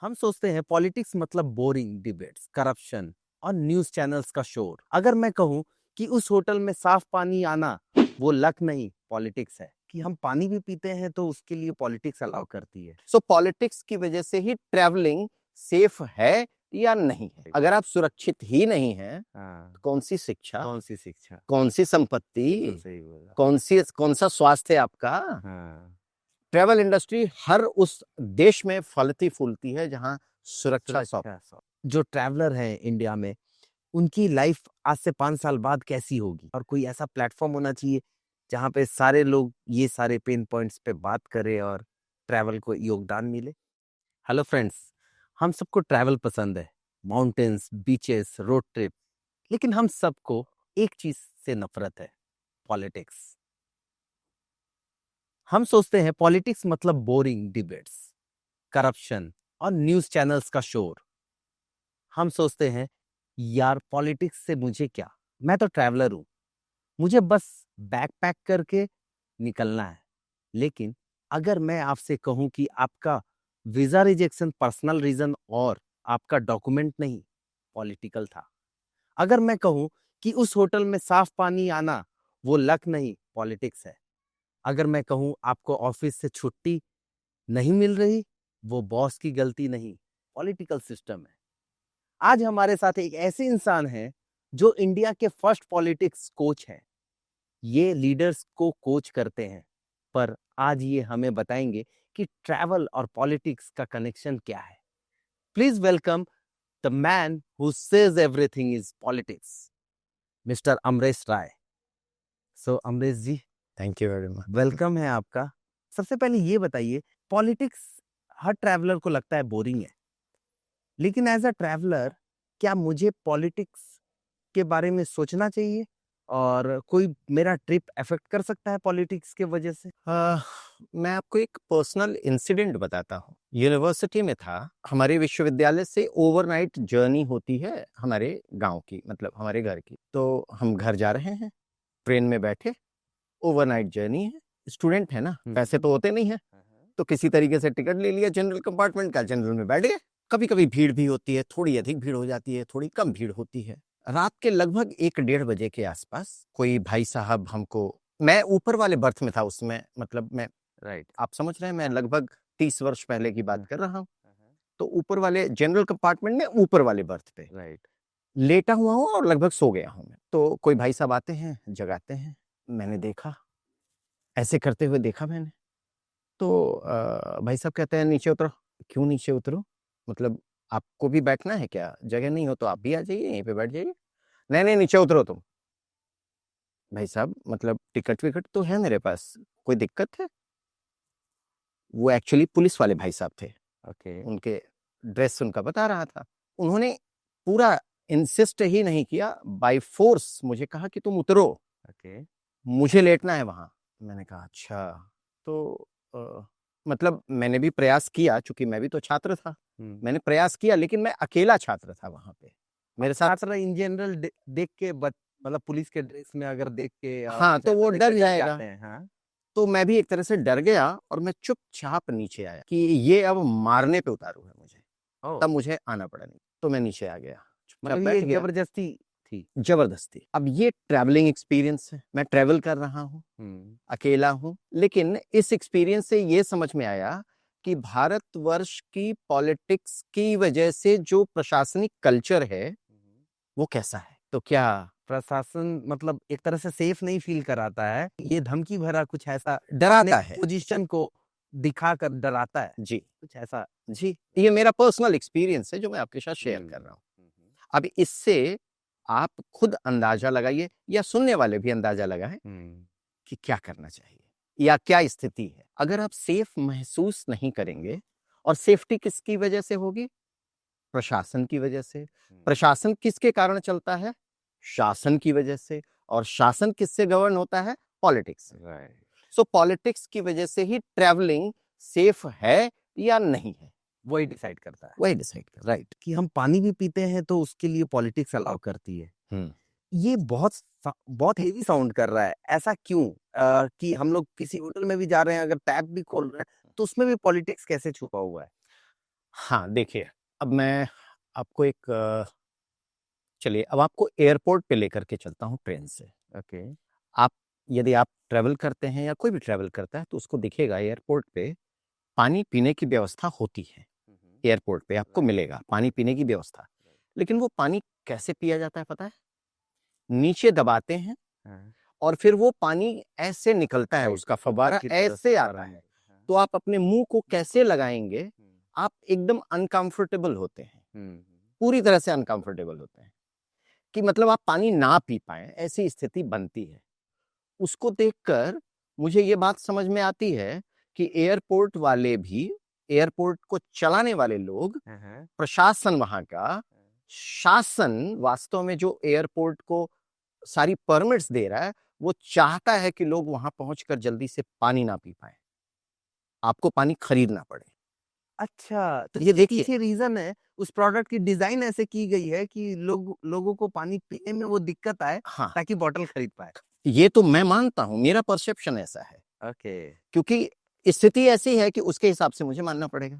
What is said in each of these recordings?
हम सोचते हैं पॉलिटिक्स मतलब बोरिंग डिबेट्स, करप्शन और न्यूज चैनल्स का शोर। अगर मैं कहूं कि उस होटल में साफ पानी आना वो लक नहीं, पॉलिटिक्स है। कि हम पानी भी पीते हैं तो उसके लिए पॉलिटिक्स अलाउ करती है। सो पॉलिटिक्स की वजह से ही ट्रैवलिंग सेफ है या नहीं है। अगर आप सुरक्षित ही नहीं हैं हाँ, तो कौन सी शिक्षा, कौन सी शिक्षा? कौन सी संपत्ति, बिल्कुल सही बोला। कौन सा स्वास्थ्य है आपका। हाँ, ट्रैवल इंडस्ट्री हर उस देश में फलती फूलती है जहां सुरक्षा सौ। सुरक्षा। जो ट्रैवलर है इंडिया में, उनकी लाइफ आज से 5 साल बाद कैसी होगी? और कोई ऐसा प्लेटफॉर्म होना चाहिए जहाँ पे सारे लोग ये सारे पेन पॉइंट्स पे बात करें और ट्रैवल को योगदान मिले। हेलो फ्रेंड्स, हम सबको ट्रैवल पसंद है, माउंटेन्स, बीचेस, रोड ट्रिप। लेकिन हम सबको एक चीज से नफरत है, पॉलिटिक्स। हम सोचते हैं पॉलिटिक्स मतलब बोरिंग डिबेट्स, करप्शन और न्यूज चैनल्स का शोर। हम सोचते हैं यार पॉलिटिक्स से मुझे क्या, मैं तो ट्रैवलर हूं, मुझे बस बैग पैक करके निकलना है। लेकिन अगर मैं आपसे कहूं कि आपका वीजा रिजेक्शन पर्सनल रीजन और आपका डॉक्यूमेंट नहीं, पॉलिटिकल था। अगर मैं कहूं कि उस होटल में साफ पानी आना वो लक नहीं, पॉलिटिक्स है। अगर मैं कहूं आपको ऑफिस से छुट्टी नहीं मिल रही, वो बॉस की गलती नहीं, पॉलिटिकल सिस्टम है। आज हमारे साथ एक ऐसे इंसान हैं जो इंडिया के फर्स्ट पॉलिटिक्स कोच हैं। ये लीडर्स को कोच करते हैं, पर आज ये हमें बताएंगे कि ट्रैवल और पॉलिटिक्स का कनेक्शन क्या है। Please welcome the man who says everything is politics, mister Amresh Rai. So Amresh ji, thank you very much. Welcome है आपका। सबसे पहले ये बताइए, पॉलिटिक्स हर ट्रैवलर को लगता है बोरिंग है, लेकिन एज अ ट्रैवलर क्या मुझे पॉलिटिक्स के बारे में सोचना चाहिए? और कोई मेरा ट्रिप अफेक्ट कर सकता है पॉलिटिक्स के वजह से? मैं आपको एक पर्सनल इंसिडेंट बताता हूँ। यूनिवर्सिटी में था, हमारे विश्वविद्यालय से ओवरनाइट जर्नी होती है हमारे गांव की, मतलब हमारे घर की। तो हम घर जा रहे हैं, ट्रेन में बैठे, ओवरनाइट जर्नी है, स्टूडेंट है ना, पैसे तो होते नहीं है, तो किसी तरीके से टिकट ले लिया जनरल कंपार्टमेंट का, जनरल में बैठ गए। कभी कभी भीड़ भी होती है, थोड़ी अधिक भीड़ हो जाती है, थोड़ी कम भीड़ होती है। रात के लगभग 1-1:30 बजे के आसपास कोई भाई साहब हमको, मैं ऊपर वाले बर्थ में था उसमें, मतलब मैं, राइट। आप समझ रहे हैं, मैं लगभग 30 वर्ष पहले की बात कर रहा हूँ। तो ऊपर वाले जनरल कंपार्टमेंट में ऊपर वाले बर्थ पे राइट। लेटा हुआ हूँ और लगभग सो गया हूँ मैं। तो कोई भाई साहब आते हैं, जगाते हैं। मैंने देखा, ऐसे करते हुए देखा मैंने। तो भाई साहब कहते हैं नीचे उतरो। क्यों नीचे उतरो, मतलब आपको भी बैठना है क्या? जगह नहीं हो तो आप भी आ जाइए, यहीं पे बैठ जाइए। नहीं नहीं, नीचे उतरो तुम। भाई साहब, मतलब टिकट विकट तो है मेरे पास, कोई दिक्कत है? वो एक्चुअली पुलिस वाले भाई साहब थे, ओके। उनके ड्रेस उनका बता रहा था। उन्होंने पूरा इंसिस्ट ही नहीं किया, बाय फोर्स मुझे कहा कि तुम उतरो, ओके। मुझे लेटना है वहां। मैंने कहा अच्छा। तो मतलब मैंने भी प्रयास किया, चूंकि मैं भी तो छात्र था, मैंने प्रयास किया, लेकिन मैं अकेला छात्र था वहां पे। मेरे साथ, छात्र इन जनरल देख के मतलब पुलिस के ड्रेस में अगर देख के हाँ, तो वो डर जाएगा। हैं। हाँ। तो मैं भी एक तरह से डर गया और मैं चुपचाप नीचे आया कि ये अब मारने पे उतारू है मुझे, ओ, तब मुझे आना पड़ा। नहीं तो मैं नीचे आ गया, चुपचाप मतलब ये बैठ गया। जबरदस्ती थी। जबरदस्ती। अब ये ट्रैवलिंग एक्सपीरियंस है, मैं ट्रैवल कर रहा हूँ, अकेला हूँ, लेकिन इस एक्सपीरियंस से ये समझ में आया कि भारतवर्ष की पॉलिटिक्स की वजह से जो प्रशासनिक कल्चर है वो कैसा है। तो क्या प्रशासन मतलब एक तरह से सेफ नहीं फील कराता है, ये धमकी भरा कुछ ऐसा डराता है? पोजीशन को दिखाकर डराता है, जी कुछ ऐसा। जी, ये मेरा पर्सनल एक्सपीरियंस है जो मैं आपके साथ शेयर कर रहा हूँ। अब इससे आप खुद अंदाजा लगाइए या सुनने वाले भी अंदाजा लगाएं कि क्या करना चाहिए या क्या स्थिति है। अगर आप सेफ महसूस नहीं करेंगे, और सेफ्टी किसकी वजह से होगी? प्रशासन की वजह से। प्रशासन किसके कारण चलता है? शासन की वजह से। और शासन किससे गवर्न होता है? पॉलिटिक्स से। राइट। सो पॉलिटिक्स की वजह से ही ट्रैवलिंग सेफ है या नहीं है, वही डिसाइड करता है। वही डिसाइड कर। राइट। कि हम पानी भी पीते हैं तो उसके लिए पॉलिटिक्स अलाउ करती है। ये बहुत हेवी साउंड कर रहा है, ऐसा क्यों? कि हम लोग किसी होटल में भी जा रहे हैं, अगर टैप भी खोल रहे हैं तो उसमें भी पॉलिटिक्स कैसे छुपा हुआ है? हाँ, देखिए, अब मैं आपको एक चलिए अब आपको एयरपोर्ट पे लेकर के चलता हूँ ट्रेन से। ओके। आप यदि आप ट्रैवल करते हैं या कोई भी ट्रैवल करता है तो उसको दिखेगा एयरपोर्ट पे पानी पीने की व्यवस्था होती है। एयरपोर्ट पे आपको मिलेगा पानी पीने की व्यवस्था। लेकिन वो पानी कैसे पिया जाता है पता है? नीचे दबाते हैं हाँ, और फिर वो पानी ऐसे निकलता है, राइट, उसका ऊपर फव्वारा की तरफ ऐसे आता फव्वारा है। में। हाँ। तो आप अपने मुंह को कैसे लगाएंगे? आप एकदम अनकंफर्टेबल होते हैं, पूरी तरह से अनकंफर्टेबल होते हैं कि मतलब आप पानी ना पी पाए, ऐसी स्थिति बनती है। उसको देखकर मुझे ये बात समझ में आती है कि एयरपोर्ट वाले भी, एयरपोर्ट को चलाने वाले लोग, हाँ, प्रशासन वहां का, शासन वास्तव में जो एयरपोर्ट को सारी परमिट्स दे रहा है, वो चाहता है कि लोग वहां पहुंचकर जल्दी से पानी ना पी पाए, आपको पानी खरीदना पड़े। अच्छा, तो ये ये देखिए, पीछे रीज़न है, उस प्रोडक्ट की डिज़ाइन ऐसे की गई है कि लोगों को पानी पीने में वो दिक्कत आए, हाँ, ताकि बॉटल खरीद पाए। ये तो मैं मानता हूं, मेरा परसेप्शन ऐसा है, ओके। क्योंकि स्थिति ऐसी है कि उसके हिसाब से मुझे मानना पड़ेगा।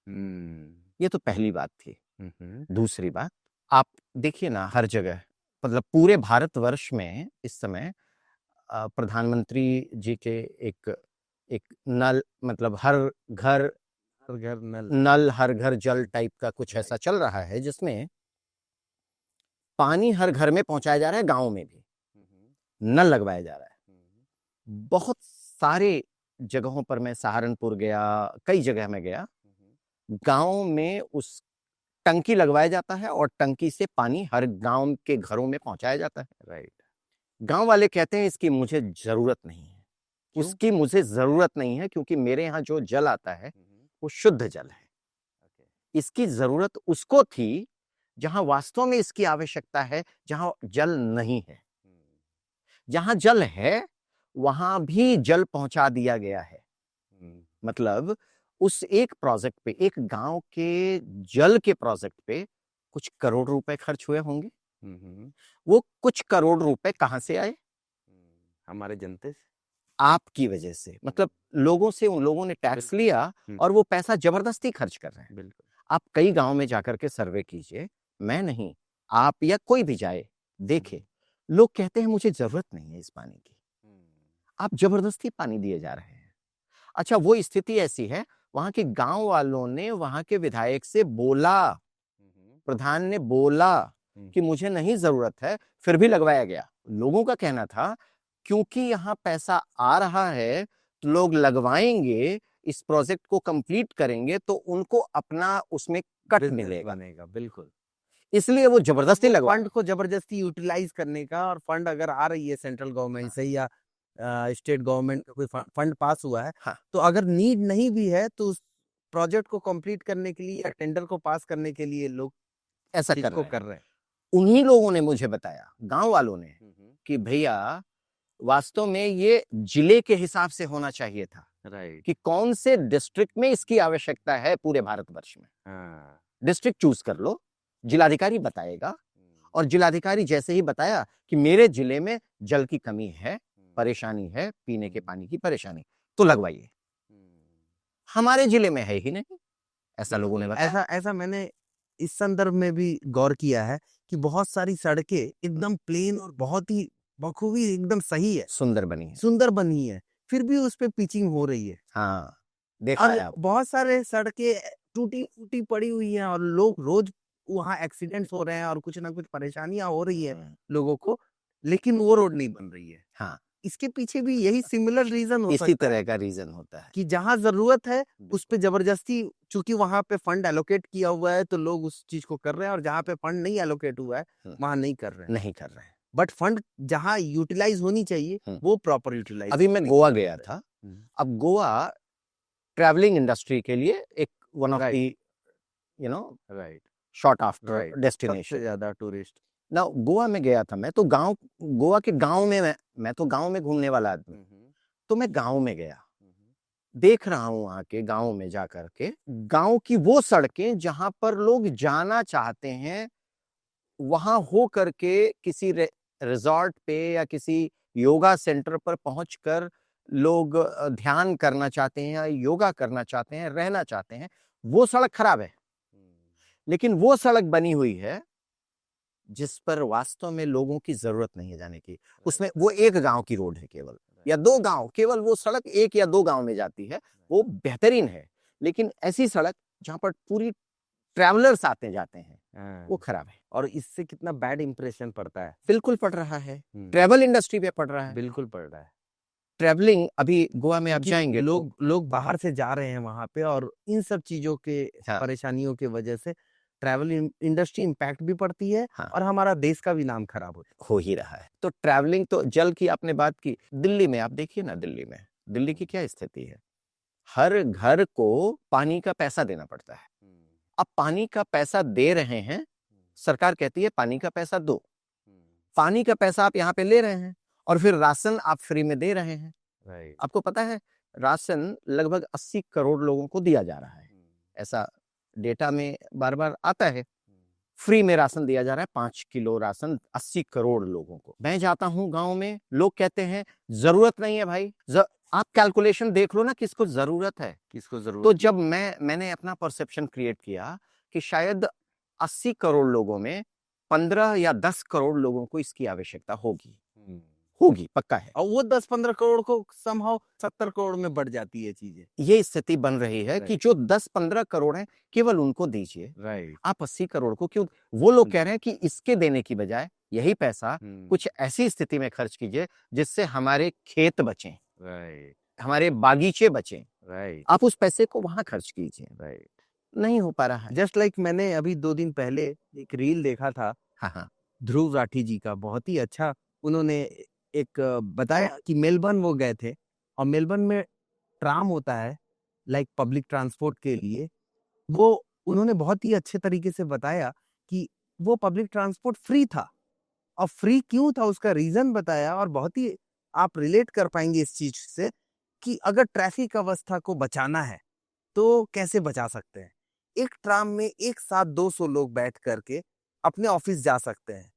हुँ। ये तो पहली बात थी। हुँ, हुँ। दूसरी बात, आप देखिए ना हर जगह, मतलब पूरे भारतवर्ष में इस समय प्रधानमंत्री जी के एक एक नल, मतलब हर घर हर घर नल। नल हर घर जल टाइप का कुछ ऐसा राइट। चल रहा है, जिसमें पानी हर घर में पहुंचाया जा रहा है, गांव में भी हुँ, हुँ। नल लगवाया जा रहा है। हुँ, बहुत सारे जगहों पर मैं सहारनपुर गया, कई जगह में गया, हुँ। गांव में उस टंकी लगवाया जाता है और टंकी से पानी हर गांव के घरों में पहुंचाया जाता है। राइट। गांव वाले कहते हैं इसकी मुझे जरूरत नहीं है, क्यों? उसकी मुझे जरूरत नहीं है, क्योंकि मेरे यहाँ जो जल आता है हुँ, हुँ। वो शुद्ध जल है। ओके। इसकी जरूरत उसको थी जहां वास्तव में इसकी आवश्यकता है, जहां जल नहीं है। हुँ। जहां जल है वहां भी जल पहुंचा दिया गया है। हुँ। मतलब उस एक प्रोजेक्ट पे, एक गांव के जल के प्रोजेक्ट पे कुछ करोड़ रुपए खर्च हुए होंगे। हुँ, हुँ। वो कुछ करोड़ रुपए कहां से आए? हमारे जनते से। आपकी वजह से, मतलब लोगों से, उन लोगों ने टैक्स बिल्कुल। लिया हुँ, और वो पैसा जबरदस्ती खर्च कर रहे हैं। बिल्कुल। आप कई गांव में जाकर के सर्वे कीजिए, मैं नहीं, आप या कोई भी जाए, देखे, हुँ, लोग कहते हैं मुझे जरूरत नहीं है इस पानी की, हुँ। आप जबरदस्ती पानी दिए जा रहे हैं। अच्छा, वो स्थिति ऐसी है, वहां के गांव वालों ने वहां के विधायक से बोला, हुँ, हुँ। प्रधान ने बोला हुँ। कि मुझे नहीं जरूरत है, फिर भी लगवाया गया। लोगों का कहना था क्योंकि यहां पैसा आ रहा है तो लोग लगवाएंगे, इस प्रोजेक्ट को कंप्लीट करेंगे तो उनको अपना उसमें कट बिज़नेस मिलेगा, बनेगा, बिल्कुल। इसलिए वो मतलब जबरदस्ती वो लगवा फंड रहे को जबरदस्ती यूटिलाइज़ करने का, और फंड अगर आ रही है सेंट्रल गवर्नमेंट हैं। से या स्टेट गवर्नमेंट का कोई फंड पास हुआ है, हाँ, तो अगर नीड नहीं भी है तो उस प्रोजेक्ट को कंप्लीट करने के लिए या टेंडर को पास करने के लिए लोग ऐसा चीज़ कर को रहे कर हैं। रहे हैं। उन्हीं लोगों ने मुझे बताया, गांव वालों ने, हुँ, हुँ। कि भैया वास्तव में ये जिले के हिसाब से होना चाहिए था राइट। कि कौन से डिस्ट्रिक्ट में इसकी आवश्यकता है पूरे भारतवर्ष में। हाँ। डिस्ट्रिक्ट चूज कर लो, जिलाधिकारी बताएगा, हुँ, और जिलाधिकारी जैसे ही बताया कि मेरे जिले में जल की कमी है, हुँ, परेशानी है, पीने के हुँ, पानी की परेशानी, तो लगवाइए। हुँ। हमारे जिले में है ही नहीं, ऐसा लोगों ने बिल्कुल, बताया। ऐसा ऐसा मैंने इस संदर्भ में भी गौर किया है कि बहुत सारी सड़कें एकदम प्लेन और बहुत ही बखूबी एकदम सही है, सुंदर बनी है। सुंदर बनी है, फिर भी उस पे पिचिंग हो रही है। हाँ, देखा और है आप। बहुत सारे सड़कें टूटी-फूटी पड़ी हुई हैं और लोग रोज़ वहाँ एक्सीडेंट्स हो रहे हैं और कुछ ना कुछ परेशानियाँ हो रही है लोगों को, लेकिन वो रोड नहीं बन रही है। हाँ, इसके पीछे भी यही सिमिलर रीज़न हो इसी सकता है तरह का रीजन होता है। कि जहाँ ज़रूरत है, उस पे बिल्कुल। ज़बरदस्ती, चूँकि वहाँ पे फंड एलोकेट किया हुआ है, तो लोग उस चीज़ को कर रहे हैं, और जहाँ पे फंड नहीं एलोकेट हुआ है, हम्म, वहाँ नहीं कर रहे हैं। नहीं कर रहे हैं। बट फंड जहाँ यूटिलाइज़ होनी चाहिए, हम्म, वो प्रॉपर यूटिलाइज़ अभी मैं करने की गोवा गया ज़रूरत है। था। हुँ, अब गोवा ट्रैवलिंग इंडस्ट्री के लिए एक one of the, right, you know right, short after right. सबसे डेस्टिनेशन। ज़्यादा टूरिस्ट। ना गोवा में गया था मैं, तो गांव, गोवा के गांव में, मैं तो गांव में घूमने वाला आदमी, हुँ, हुँ, तो मैं गांव में गया, हुँ, हुँ। देख रहा हूं वहां के गांव में जाकर के, गांव की वो सड़कें जहां पर लोग जाना चाहते हैं, वहां हो करके किसी रिजॉर्ट पे या किसी योगा सेंटर पर पहुंचकर लोग ध्यान करना चाहते हैं या योगा करना चाहते हैं, रहना चाहते हैं, वो सड़क खराब है। लेकिन वो सड़क बनी हुई है जिस पर वास्तव में लोगों की जरूरत नहीं है जाने की। उसमें वो एक गांव की रोड है केवल, या दो गांव, केवल वो सड़क एक या दो गांव में जाती है, वो बेहतरीन है। लेकिन ऐसी सड़क जहां पर पूरी ट्रैवलर्स आते जाते हैं, वो खराब है। और इससे कितना बैड इंप्रेशन पड़ता है। बिल्कुल पड़ रहा है, ट्रैवल इंडस्ट्री पे पड़ रहा है। बिल्कुल पड़ रहा है। ट्रैवलिंग, अभी गोवा में आप क्योंकि जाएंगे लोग बाहर से जा रहे हैं वहां पे, और इन सब चीजों के हाँ। परेशानियों की वजह से ट्रैवल इंडस्ट्री इम्पैक्ट भी पड़ती है, हाँ। और हमारा देश का भी नाम खराब होता है। हो ही रहा है। तो ट्रैवलिंग, तो जल की आपने बात की, दिल्ली में आप देखिए ना, दिल्ली की क्या स्थिति है। हर घर को पानी का पैसा देना पड़ता है। अब पानी का पैसा दे रहे हैं, सरकार कहती है पानी का पैसा दो, पानी का पैसा आप यहाँ पे ले रहे हैं, और फिर राशन आप फ्री में दे रहे हैं। आपको पता है राशन लगभग 80 करोड़ लोगों को दिया जा रहा है, ऐसा डेटा में बार बार आता है। फ्री में राशन दिया जा रहा है, 5 किलो राशन 80 करोड़ लोगों को। मैं जाता हूं गांव में, लोग कहते हैं जरूरत नहीं है भाई। आप कैलकुलेशन देख लो ना, किसको जरूरत है, किसको जरूरत। तो जब मैंने अपना परसेप्शन क्रिएट किया कि शायद 80 करोड़ लोगों में 15 या 10 करोड़ लोगों को इसकी आवश्यकता होगी, पक्का है। और वो 10-15 करोड़ को समहाउ 70 करोड़ में बढ़ जाती है चीजें। ये स्थिति बन रही है कि जो 10-15 करोड़ है केवल उनको दीजिए। राइट। आप 80 करोड़ को क्यों? वो लोग कह रहे हैं कि इसके देने की बजाय यही पैसा कुछ ऐसी स्थिति में खर्च कीजिए जिससे हमारे खेत बचें, राइट, हमारे बागीचे बचें। राइट, आप उस पैसे को वहां खर्च कीजिए। राइट। नहीं हो पा रहा है। जस्ट लाइक मैंने अभी 2 दिन पहले एक रील देखा था, हाँ। ध्रुव राठी जी का, बहुत ही अच्छा। उन्होंने एक बताया कि मेलबर्न वो गए थे, और मेलबर्न में ट्राम होता है लाइक पब्लिक ट्रांसपोर्ट के लिए। वो उन्होंने बहुत ही अच्छे तरीके से बताया कि वो पब्लिक ट्रांसपोर्ट फ्री था, और फ्री क्यों था उसका रीजन बताया, और बहुत ही आप रिलेट कर पाएंगे इस चीज से कि अगर ट्रैफिक अवस्था को बचाना है तो कैसे बचा सकते हैं। एक ट्राम में एक साथ 200 लोग बैठ करके अपने ऑफिस जा सकते हैं,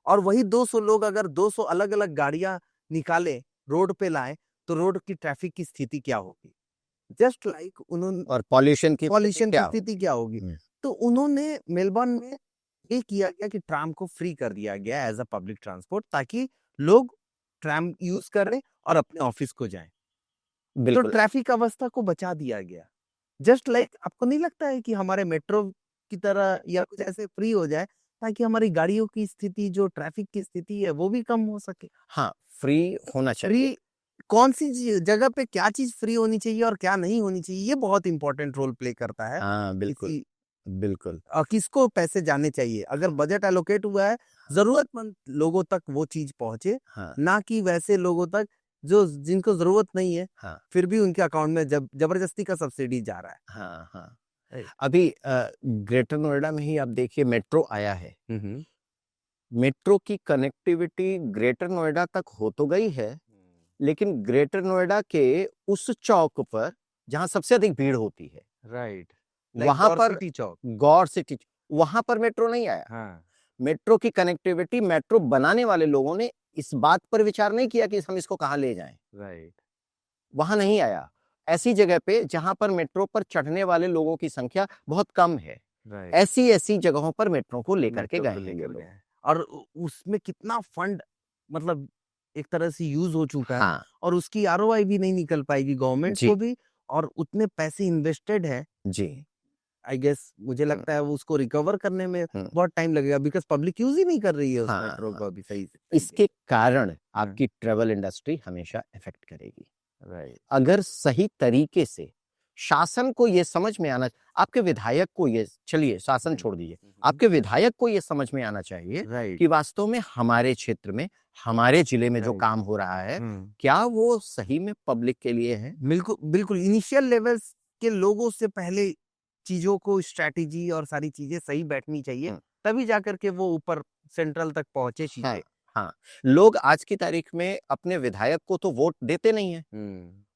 और वही 200 लोग अगर 200 अलग अलग गाड़ियां निकाले, रोड पे लाए, तो रोड की ट्रैफिक की स्थिति क्या होगी। जस्ट लाइक उन्होंने, और पॉल्यूशन की स्थिति क्या होगी। तो उन्होंने मेलबर्न में ये किया गया कि ट्राम को फ्री कर दिया गया एज अ पब्लिक ट्रांसपोर्ट, ताकि लोग ट्राम यूज करें और अपने ऑफिस को जाएं। तो ट्रैफिक अवस्था को बचा दिया गया। जस्ट लाइक आपको नहीं लगता है कि हमारे मेट्रो की तरह या कुछ ऐसे फ्री हो जाए, ताकि हमारी गाड़ियों की स्थिति, जो ट्रैफिक की स्थिति है, वो भी कम हो सके। हाँ, फ्री होना चाहिए। फ्री कौन सी जगह पे क्या चीज फ्री होनी चाहिए और क्या नहीं होनी चाहिए, ये बहुत इंपॉर्टेंट रोल प्ले करता है। हाँ, बिल्कुल, बिल्कुल। और किसको पैसे जाने चाहिए, अगर बजट एलोकेट हुआ है, जरूरतमंद लोगों तक वो चीज पहुंचे, ना कि वैसे लोगों तक जो जिनको जरूरत नहीं है, फिर भी उनके अकाउंट में जबरदस्ती का सब्सिडी जा रहा है। हाँ। अभी ग्रेटर नोएडा में ही आप देखिए, मेट्रो आया है। मेट्रो की कनेक्टिविटी ग्रेटर नोएडा तक हो तो गई है, लेकिन ग्रेटर नोएडा के उस चौक पर जहां सबसे अधिक भीड़ होती है, राइट, वहां पर गौर सिटी, वहां पर मेट्रो नहीं आया। हाँ। मेट्रो की कनेक्टिविटी, मेट्रो बनाने वाले लोगों ने इस बात पर विचार नहीं किया कि हम इसको कहां ले जाएं। राइट, वहां नहीं आया। ऐसी जगह पे जहां पर मेट्रो पर चढ़ने वाले लोगों की संख्या बहुत कम है, ऐसी जगहों पर मेट्रो को लेकर के गए हैं ये लोग। और उसमें कितना फंड, मतलब एक तरह से यूज हो चुका है, और उसकी आरओआई भी नहीं निकल पाएगी गवर्नमेंट को भी, और उतने पैसे इन्वेस्टेड है जी। आई गेस मुझे लगता है उसको रिकवर करने में बहुत टाइम लगेगा, बिकॉज पब्लिक यूज ही नहीं कर रही है उस मेट्रो को अभी सही से। इसके कारण आपकी ट्रेवल इंडस्ट्री हमेशा इफेक्ट करेगी। राइट। अगर सही तरीके से शासन को ये समझ में आना, आपके विधायक को ये, चलिए शासन छोड़ दीजिए, आपके विधायक को ये समझ में आना चाहिए कि वास्तव में हमारे क्षेत्र में, हमारे जिले में जो काम हो रहा है, क्या वो सही में पब्लिक के लिए है। बिल्कुल बिल्कुल, इनिशियल लेवल्स के लोगों से पहले चीजों को, स्ट्रैटेजी और सारी चीजें सही बैठनी चाहिए, तभी जाकर के वो ऊपर सेंट्रल तक पहुंचे चीजें। हाँ, लोग आज की तारीख में अपने विधायक को तो वोट देते नहीं है,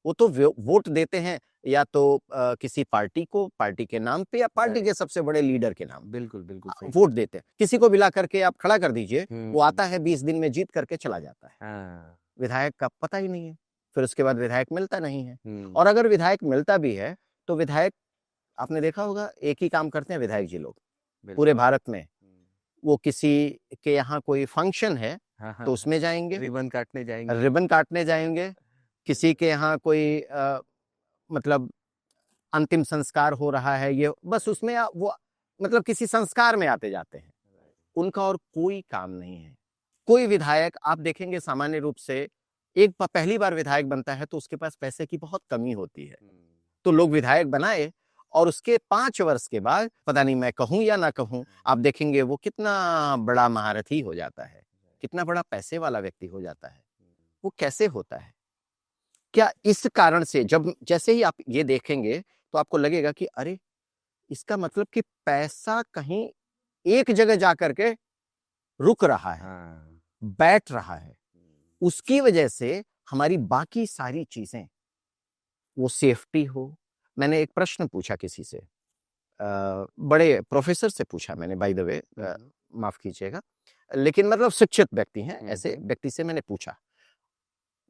वो तो वोट देते हैं या तो किसी पार्टी को, पार्टी के नाम पे, या पार्टी के सबसे बड़े लीडर के नाम। बिल्कुल बिल्कुल वोट देते हैं। किसी को बिला करके आप खड़ा कर दीजिए, वो आता है, 20 दिन में जीत करके चला जाता है। विधायक का पता ही नहीं है, फिर उसके बाद विधायक मिलता नहीं है। और अगर विधायक मिलता भी है तो विधायक, आपने देखा होगा, एक ही काम करते हैं विधायक जी लोग, पूरे भारत में। वो किसी के यहाँ कोई फंक्शन है हाँ, हाँ, तो उसमें जाएंगे, रिबन काटने जाएंगे। रिबन काटने जाएंगे। किसी के यहाँ कोई मतलब अंतिम संस्कार हो रहा है, ये बस उसमें वो मतलब किसी संस्कार में आते जाते हैं। उनका और कोई काम नहीं है। कोई विधायक आप देखेंगे सामान्य रूप से पहली बार विधायक बनता है तो उसके पास पैसे की बहुत कमी होती है, तो लोग विधायक बनाए और उसके 5 वर्ष के बाद, पता नहीं मैं कहूं या ना कहूं, आप देखेंगे वो कितना बड़ा महारथी हो जाता है, कितना बड़ा पैसे वाला व्यक्ति हो जाता है। वो कैसे होता है? क्या इस कारण से जब जैसे ही आप ये देखेंगे तो आपको लगेगा कि अरे इसका मतलब कि पैसा कहीं एक जगह जाकर के रुक रहा है, बैठ रहा है, उसकी वजह से हमारी बाकी सारी चीजें, वो सेफ्टी हो। मैंने एक प्रश्न पूछा किसी से, बड़े प्रोफेसर से पूछा मैंने, बाय द वे माफ कीजिएगा, लेकिन मतलब शिक्षित व्यक्ति हैं, ऐसे व्यक्ति से मैंने पूछा,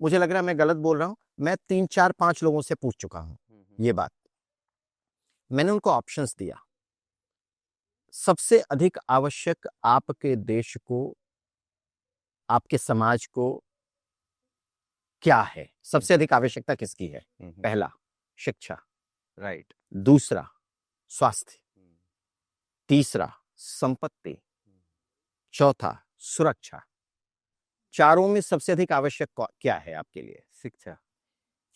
मुझे लग रहा है मैं गलत बोल रहा हूं, मैं 3 4 5 लोगों से पूछ चुका हूं ये बात। मैंने उनको ऑप्शंस दिया, सबसे अधिक आवश्यक आपके देश को, आपके समाज को क्या है? सबसे अधिक आवश्यकता किसकी है? पहला शिक्षा, राइट। दूसरा स्वास्थ्य, तीसरा संपत्ति, चौथा सुरक्षा। चारों में सबसे अधिक आवश्यक क्या है आपके लिए? शिक्षा।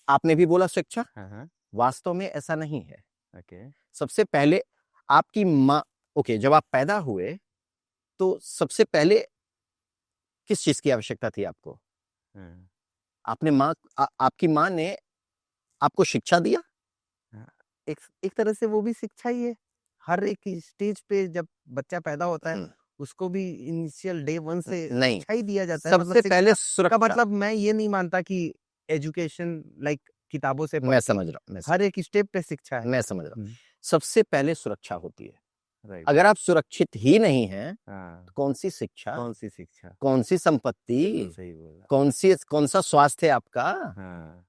आपने भी बोला शिक्षा। हाँ, वास्तव में ऐसा नहीं है। ओके। सबसे पहले आपकी माँ, ओके, जब आप पैदा हुए तो सबसे पहले किस चीज की आवश्यकता थी आपको? आपने आपकी माँ ने आपको शिक्षा दिया। एक तरह से वो भी शिक्षा ही है। हर एक स्टेज पे जब बच्चा पैदा होता है उसको भी इनिशियल डे 1 से नहीं, शिक्षा ही दिया जाता है। सबसे पहले का सुरक्षा। मतलब मैं ये नहीं मानता कि एजुकेशन लाइक किताबों से मैं समझ रहा हूँ, हर एक स्टेप पे शिक्षा है। मैं समझ रहा हूँ। सबसे पहले सुरक्षा होती है। राइट। अगर आप सुरक्षित ही नहीं हैं, तो कौन सी शिक्षा, कौन सी शिक्षा, कौन सी संपत्ति, सही बोला, कौन सा स्वास्थ्य है आपका?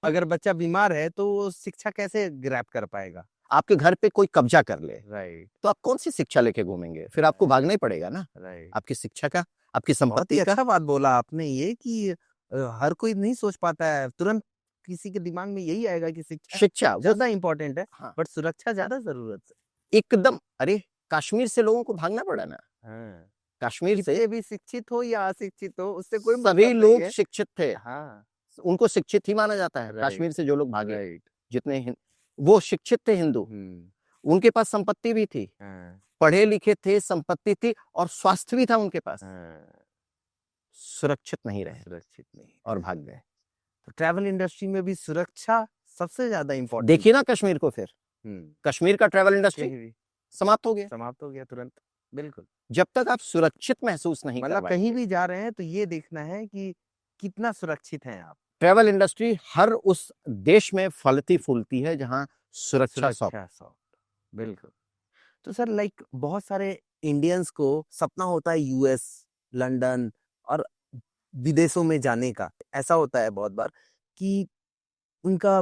अगर बच्चा बीमार है तो वो शिक्षा कैसे ग्रैब कर पाएगा? आपके घर पे कोई कब्जा कर ले, राइट, तो आप कौन सी शिक्षा लेके घूमेंगे? फिर आपको भागना ही पड़ेगा ना। राइट। आपकी शिक्षा का, आपकी बहुत संपत्ति ही का। अच्छा बात बोला आपने, ये कि हर कोई नहीं सोच पाता है तुरंत, किसी के दिमाग में यही आएगा कि शिक्षा ज्यादा इंपॉर्टेंट है। हाँ, बट सुरक्षा ज्यादा जरूरत है। एकदम। अरे कश्मीर से लोगों को भागना पड़ा ना। कश्मीर से भी शिक्षित हो या अशिक्षित हो उससे कोई सभी मतलब नहीं लोग है। शिक्षित थे। उनको शिक्षित ही माना जाता है। कश्मीर से जो लोग भागे, जितने वो शिक्षित थे हिंदू, उनके पास संपत्ति भी थी, पढ़े लिखे थे, संपत्ति थी और स्वास्थ्य भी था उनके पास। सुरक्षित नहीं रहे, सुरक्षित नहीं और भाग गए। तो ट्रैवल इंडस्ट्री में भी सुरक्षा सबसे ज्यादा इंपॉर्टेंट। देखिए ना कश्मीर को, फिर कश्मीर का ट्रैवल इंडस्ट्री समाप्त हो गया तुरंत। बिल्कुल। जब तक आप सुरक्षित महसूस नहीं मतलब करवाएंगे। कहीं भी जा रहे हैं तो ये देखना है कि कितना सुरक्षित हैं आप। ट्रैवल इंडस्ट्री हर उस देश में फलती फूलती है जहां सुरक्षा सॉफ्ट। बिल्कुल। तो सर लाइक बहुत सारे इंडियंस को सपना होता है यूएस, लंदन और विदेशों में जाने का। ऐसा होता है बहुत बार कि उनका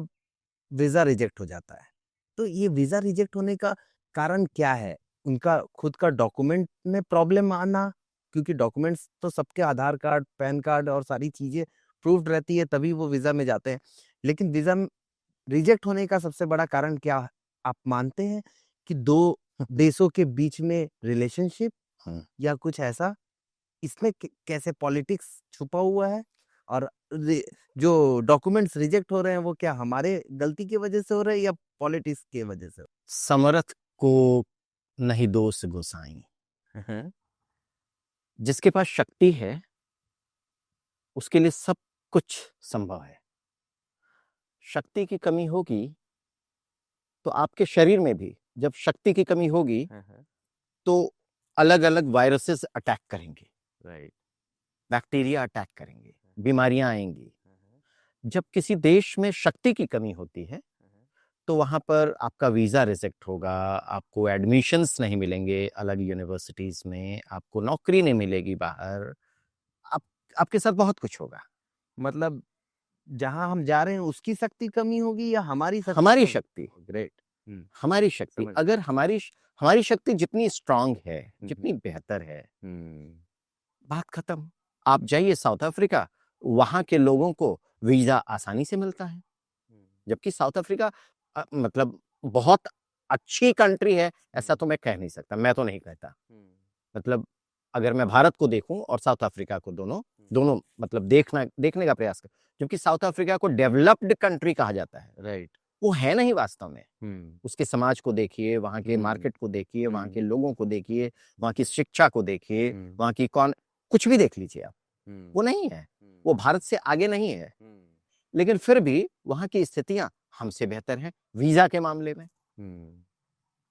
वीजा रिजेक्ट हो जाता है। तो ये वीजा रिजेक्ट होने का कारण क्या है? उनका खुद का डॉक्यूमेंट में प्रॉब्लम आना, क्योंकि डॉक्यूमेंट्स तो सबके आधार कार्ड, पैन कार्ड और सारी चीजें प्रूव्ड रहती है तभी वो वीजा में जाते हैं। लेकिन वीजा रिजेक्ट होने का सबसे बड़ा कारण क्या आप मानते हैं? कि 2 देशों के बीच में रिलेशनशिप या कुछ ऐसा? इसमें कैसे पॉलिटिक्स छुपा हुआ है? और जो डॉक्यूमेंट्स रिजेक्ट हो रहे हैं वो क्या हमारे गलती की वजह से हो रहे हैं या पॉलिटिक्स की वजह से? समर्थ को नहीं दोष गोसाई। जिसके पास शक्ति है उसके लिए सब कुछ संभव है। शक्ति की कमी होगी तो आपके शरीर में भी जब शक्ति की कमी होगी तो अलग अलग वायरसेस अटैक करेंगे, बैक्टीरिया अटैक करेंगे, बीमारियां आएंगी। जब किसी देश में शक्ति की कमी होती है तो वहां पर आपका वीजा रिजेक्ट होगा, आपको एडमिशंस नहीं मिलेंगे अलग यूनिवर्सिटीज में, आपको नौकरी नहीं मिलेगी बाहर, आपके साथ बहुत कुछ होगा। मतलब जहां हम जा रहे हैं उसकी शक्ति कमी होगी या हमारी हमारी शक्ति। ग्रेट। हमारी शक्ति, समझ अगर हमारी शक्ति जितनी स्ट्रांग है, जितनी बेहतर है, बात खत्म। आप जाइए साउथ अफ्रीका, वहां के लोगों को वीजा आसानी से मिलता है, जबकि साउथ अफ्रीका मतलब बहुत अच्छी कंट्री है ऐसा तो मैं कह नहीं सकता, मैं तो नहीं कहता। मतलब अगर मैं भारत को देखूं और साउथ अफ्रीका को, दोनों मतलब देखने का प्रयास कर, जबकि साउथ अफ्रीका को डेवलप्ड कंट्री कहा जाता है, राइट। वो है नहीं वास्तव में। उसके समाज को देखिए, वहां के मार्केट को देखिए, वहां के लोगों को देखिए, वहां की शिक्षा को देखिए, वहां की कुछ भी देख लीजिए आप, वो नहीं है, वो भारत से आगे नहीं है। लेकिन फिर भी वहां की स्थितियां हमसे बेहतर हैं वीजा के मामले में।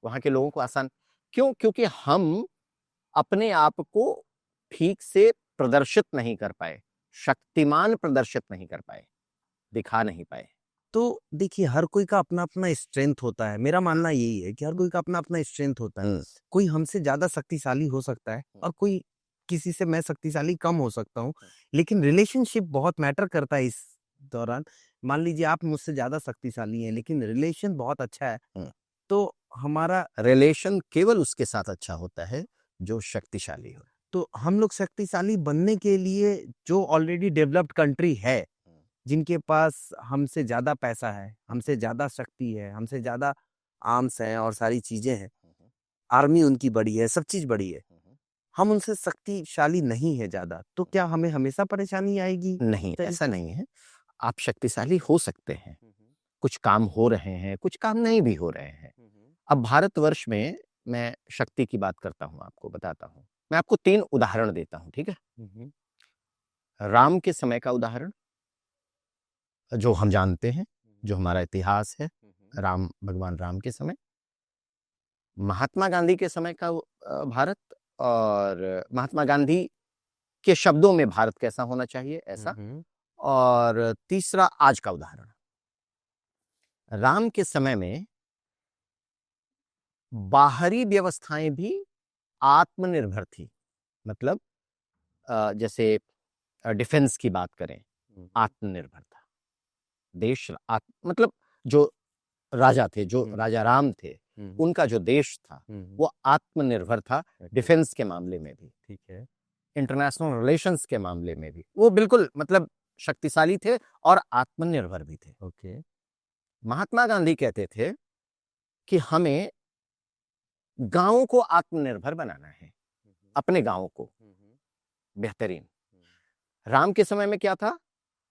वहां के लोगों को आसान क्यों? क्योंकि हम अपने आप को ठीक से प्रदर्शित नहीं कर पाए, शक्तिमान प्रदर्शित नहीं कर पाए, दिखा नहीं पाए। तो देखिए, हर कोई का अपना अपना स्ट्रेंथ होता है। मेरा मानना यही है कि हर कोई का अपना अपना स्ट्रेंथ होता है। कोई हमसे ज्यादा शक्तिशाली हो सकता है और कोई किसी से मैं शक्तिशाली कम हो सकता हूँ, लेकिन रिलेशनशिप बहुत मैटर करता है इस दौरान। मान लीजिए आप मुझसे ज्यादा शक्तिशाली हैं, लेकिन रिलेशन बहुत अच्छा है, तो हमारा रिलेशन केवल उसके साथ अच्छा होता है जो शक्तिशाली हो। तो हम लोग शक्तिशाली बनने के लिए जो ऑलरेडी डेवलप्ड कंट्री है, जिनके पास हमसे ज्यादा पैसा है, हमसे ज्यादा शक्ति है, हमसे ज्यादा आर्म्स हैं और सारी चीजें हैं, आर्मी उनकी बड़ी है, सब चीज बड़ी है, हम उनसे शक्तिशाली नहीं है ज्यादा, तो क्या हमें हमेशा परेशानी आएगी? नहीं, तो ऐसा नहीं है। आप शक्तिशाली हो सकते हैं, कुछ काम हो रहे हैं, कुछ काम नहीं भी हो रहे हैं। अब भारतवर्ष में मैं शक्ति की बात करता हूं, आपको बताता हूं। मैं आपको 3 उदाहरण देता हूं, ठीक है? राम के समय का उदाहरण जो हम जानते हैं, जो हमारा इतिहास है, भगवान राम के समय, महात्मा गांधी के समय का भारत, और महात्मा गांधी के शब्दों में भारत कैसा होना चाहिए ऐसा, और तीसरा आज का उदाहरण। राम के समय में बाहरी व्यवस्थाएं भी आत्मनिर्भर थी, मतलब जैसे डिफेंस की बात करें, आत्मनिर्भर था देश। मतलब जो राजा थे, जो राजा राम थे, उनका जो देश था वो आत्मनिर्भर था, डिफेंस के मामले में भी, ठीक है, इंटरनेशनल रिलेशंस के मामले में भी वो बिल्कुल मतलब शक्तिशाली थे और आत्मनिर्भर भी थे। ओके। महात्मा गांधी कहते थे कि हमें गांवों को आत्मनिर्भर बनाना है, अपने गांवों को बेहतरीन। राम के समय में क्या था?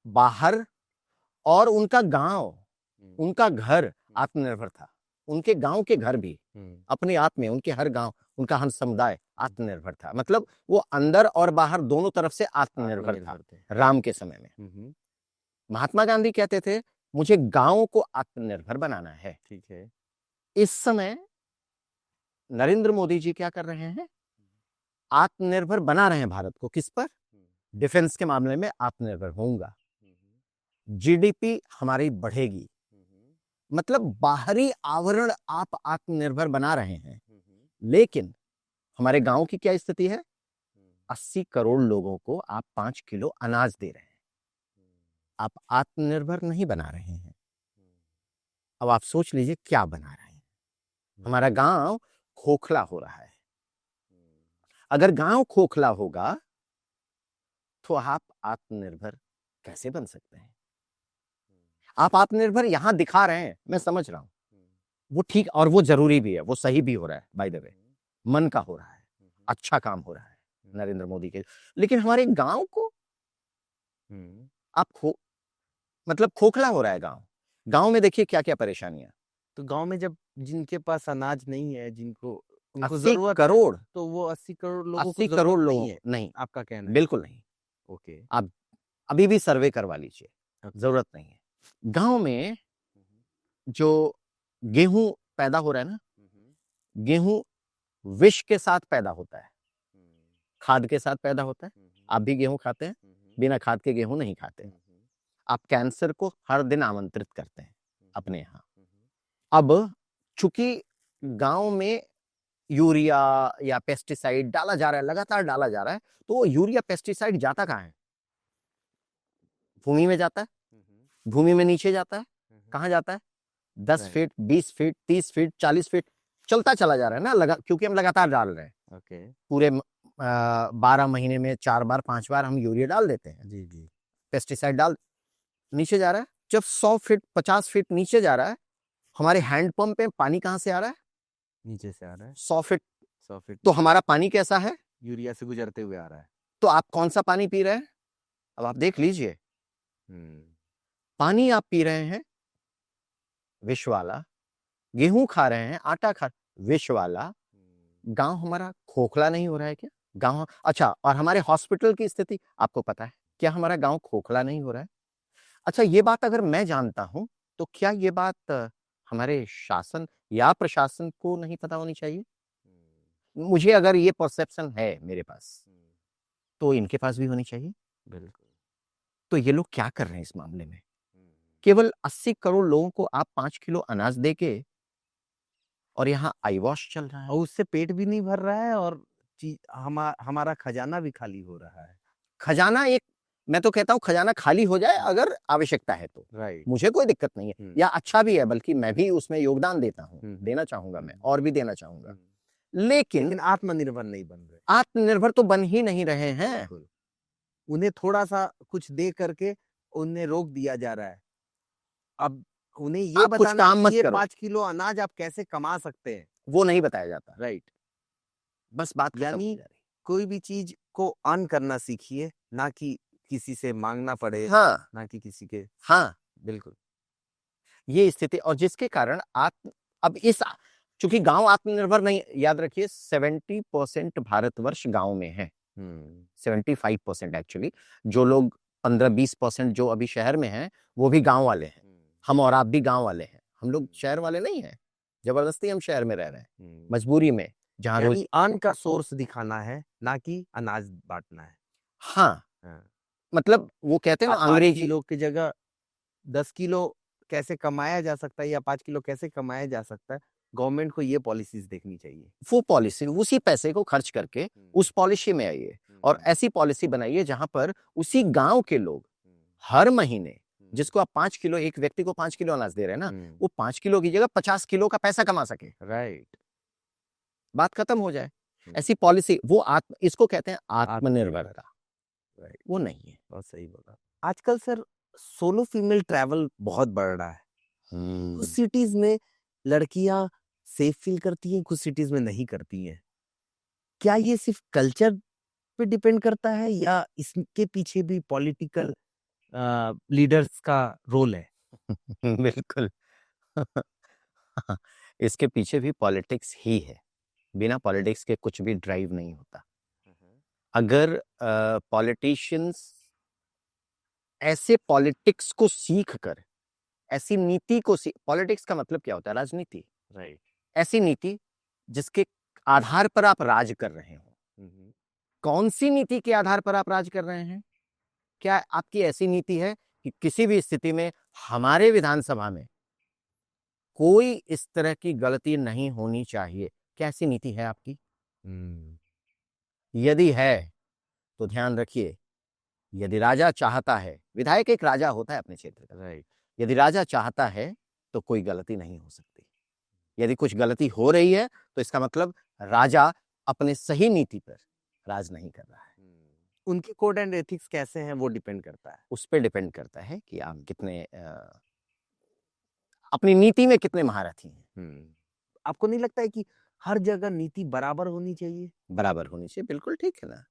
बाहर और उनका गांव, उनका घर आत्मनिर्भर था, उनके गांव के घर भी अपने आप में, उनके हर गांव, उनका हर समुदाय आत्मनिर्भर था। मतलब वो अंदर और बाहर दोनों तरफ से आत्मनिर्भर था राम के समय में। महात्मा गांधी कहते थे मुझे गांव को आत्मनिर्भर बनाना है। ठीक है। इस समय नरेंद्र मोदी जी क्या कर रहे हैं? आत्मनिर्भर बना रहे हैं भारत को। किस पर? डिफेंस के मामले में आत्मनिर्भर होऊंगा, जीडीपी हमारी बढ़ेगी, मतलब बाहरी आवरण आप आत्मनिर्भर बना रहे हैं। लेकिन हमारे गांव की क्या स्थिति है? 80 करोड़ लोगों को आप 5 किलो अनाज दे रहे हैं, आप आत्मनिर्भर नहीं बना रहे हैं। अब आप सोच लीजिए क्या बना रहे हैं। हमारा गांव खोखला हो रहा है। अगर गांव खोखला होगा तो आप आत्मनिर्भर कैसे बन सकते हैं? आप आत्मनिर्भर यहां दिखा रहे हैं, मैं समझ रहा हूं, वो ठीक और वो जरूरी भी है, वो सही भी हो रहा है, बाय द वे, मन का हो रहा है, अच्छा काम हो रहा है नरेंद्र मोदी के। लेकिन हमारे गांव को आप मतलब खोखला हो रहा है गांव। गांव में देखिए क्या क्या परेशानियां। तो गांव में जब जिनके पास अनाज नहीं है, जिनको उनको 80 जरूरत है, करोड़ तो वो 80 करोड़ लोगों को 80 जरूरत करोड़ नहीं लोग है, नहीं, आपका कहना है? बिल्कुल नहीं। ओके। आप अभी भी सर्वे करवा लीजिए, जरूरत नहीं है। गांव में जो गेहूं पैदा हो रहा है ना, गेहूं विष के साथ पैदा होता है, खाद के साथ पैदा होता है। आप भी गेहूं खाते हैं, बिना खाद के गेहूं नहीं खाते। आप कैंसर को हर दिन आमंत्रित करते हैं अपने यहाँ। अब चूंकि गांव में यूरिया या पेस्टिसाइड डाला जा रहा है, लगातार डाला जा रहा है, तो वो यूरिया पेस्टिसाइड जाता कहाँ है? भूमि में जाता है, भूमि में नीचे जाता है, कहाँ जाता है? 10 Right. Feet, 20 feet, 30 feet, 40 feet चलता चला जा रहा है ना, क्योंकि हम लगातार डाल रहे हैं। ओके। पूरे 12 महीने में 4 बार 5 बार हम यूरिया डाल देते हैं, जी जी। पेस्टिसाइड डाल, नीचे जा रहा है। जब 100 फीट 50 फीट नीचे जा रहा है, हमारे हैंडपंप पे पानी कहाँ से आ रहा है? नीचे से आ रहा है 100 फीट। 100 फीट। तो हमारा पानी कैसा है? यूरिया से गुजरते हुए आ रहा है। तो आप कौन सा पानी पी रहे हैं? अब आप देख लीजिए, पानी आप पी रहे हैं विष वाला, गेहूं खा रहे हैं, आटा खा, विष वाला। गांव हमारा खोखला नहीं हो रहा है क्या? गांव, अच्छा, और हमारे हॉस्पिटल की स्थिति आपको पता है क्या? हमारा गांव खोखला नहीं हो रहा है? अच्छा, ये बात अगर मैं जानता हूं तो क्या ये बात हमारे शासन या प्रशासन को नहीं पता होनी चाहिए? मुझे अगर ये परसेप्शन है मेरे पास, तो इनके पास भी होनी चाहिए। बिल्कुल। तो ये लोग क्या कर रहे हैं इस मामले में? केवल 80 करोड़ लोगों को आप 5 किलो अनाज देके, और यहाँ आई वॉश चल रहा है। और उससे पेट भी नहीं भर रहा है और हमारा खजाना भी खाली हो रहा है। खजाना एक, मैं तो कहता हूँ खजाना खाली हो जाए अगर आवश्यकता है तो, राइट। मुझे कोई दिक्कत नहीं है, या अच्छा भी है, बल्कि मैं भी उसमें योगदान देता हूँ, देना चाहूंगा मैं, और भी देना चाहूंगा। लेकिन आत्मनिर्भर नहीं बन रहे। आत्मनिर्भर तो बन ही नहीं रहे हैं। उन्हें थोड़ा सा कुछ दे करके उन्हें रोक दिया जा रहा है। अब उन्हें ये आप कुछ बताना काम मत कि ये करो, 5 किलो अनाज आप कैसे कमा सकते हैं, वो नहीं बताया जाता। राइट। बस बात खत्म हो यानी जा रही। कोई भी चीज को अर्न करना सीखिए, ना कि किसी से मांगना पड़े, हाँ ना कि किसी के। हाँ, बिल्कुल। ये स्थिति, और जिसके कारण अब इस, चूंकि गांव आत्मनिर्भर नहीं, याद रखिए 70% भारतवर्ष गांव में है, 75% एक्चुअली। जो लोग 15-20% जो अभी शहर में हैं, वो भी गांव वाले हैं। हम और आप भी गांव वाले हैं, हम लोग शहर वाले नहीं हैं। जबरदस्ती हम शहर में रह रहे हैं, मजबूरी में, जहां रोज अर्न का सोर्स दिखाना है, ना कि अनाज बांटना है। हाँ, मतलब वो कहते हैं ना 5 अंग्रेजी, किलो की जगह 10 किलो कैसे कमाया जा सकता है, या 5 किलो कैसे कमाया जा सकता है, गवर्नमेंट को ये पॉलिसीज देखनी चाहिए। वो पॉलिसी, उसी पैसे को खर्च करके उस पॉलिसी में आइए, और ऐसी पॉलिसी बनाइए जहां पर उसी गांव के लोग हर महीने, जिसको आप 5 किलो, एक व्यक्ति को 5 किलो अनाज दे रहे हैं ना, वो 5 किलो की जगह 50 किलो का पैसा कमा सके। राइट। बात खत्म हो जाए। ऐसी पॉलिसी, वो इसको कहते हैं आत्मनिर्भरता। राइट। वो नहीं है। बहुत सही बोला। आजकल सर सोलो फीमेल ट्रैवल बहुत बढ़ रहा है। कुछ सिटीज में लड़कियां सेफ फील करती हैं, कुछ सिटीज में नहीं करती हैं। क्या ये सिर्फ कल्चर पे डिपेंड करता है, या इसके पीछे भी पॉलिटिकल लीडर्स का रोल है? बिल्कुल। इसके पीछे भी पॉलिटिक्स ही है। बिना पॉलिटिक्स के कुछ भी ड्राइव नहीं होता। अगर पॉलिटिशियंस ऐसे पॉलिटिक्स को सीख कर, ऐसी नीति को पॉलिटिक्स का मतलब क्या होता है? राजनीति। राइट। ऐसी नीति जिसके आधार पर आप राज कर रहे हो। कौन सी नीति के आधार पर आप राज कर रहे हैं? क्या आपकी ऐसी नीति है कि किसी भी स्थिति में हमारे विधानसभा में कोई इस तरह की गलती नहीं होनी चाहिए? क्या ऐसी नीति है आपकी? यदि है तो ध्यान रखिए, यदि राजा चाहता है, विधायक एक राजा होता है अपने क्षेत्र का, राइट। यदि राजा चाहता है तो कोई गलती नहीं हो सकती। यदि कुछ गलती हो रही है तो इसका मतलब राजा अपने सही नीति पर राज नहीं कर रहा है। उनके कोड एंड एथिक्स कैसे हैं, वो डिपेंड करता है। उस पर डिपेंड करता है कि आप कितने अपनी नीति में कितने महारथी हैं। आपको नहीं लगता है कि हर जगह नीति बराबर होनी चाहिए? बराबर होनी चाहिए, बिल्कुल ठीक है ना,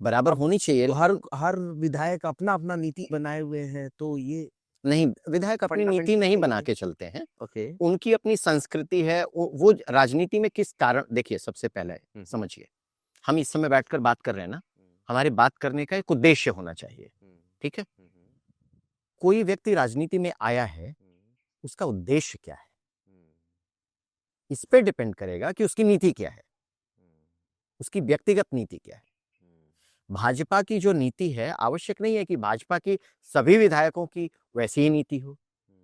बराबर होनी चाहिए। हर विधायक अपना अपना नीति बनाए हुए हैं, तो ये नहीं, विधायक अपनी नीति नहीं बना के चलते हैं। उनकी अपनी संस्कृति है। वो राजनीति में किस कारण, देखिए सबसे पहले समझिए, हम इस समय बैठकर बात कर रहे हैं ना, हमारे बात करने का एक उद्देश्य होना चाहिए, ठीक है? कोई व्यक्ति राजनीति में आया है, उसका उद्देश्य क्या है, इस पे डिपेंड करेगा कि उसकी नीति क्या है, उसकी व्यक्तिगत नीति क्या है। भाजपा की जो नीति है, आवश्यक नहीं है कि भाजपा की सभी विधायकों की वैसी ही नीति हो,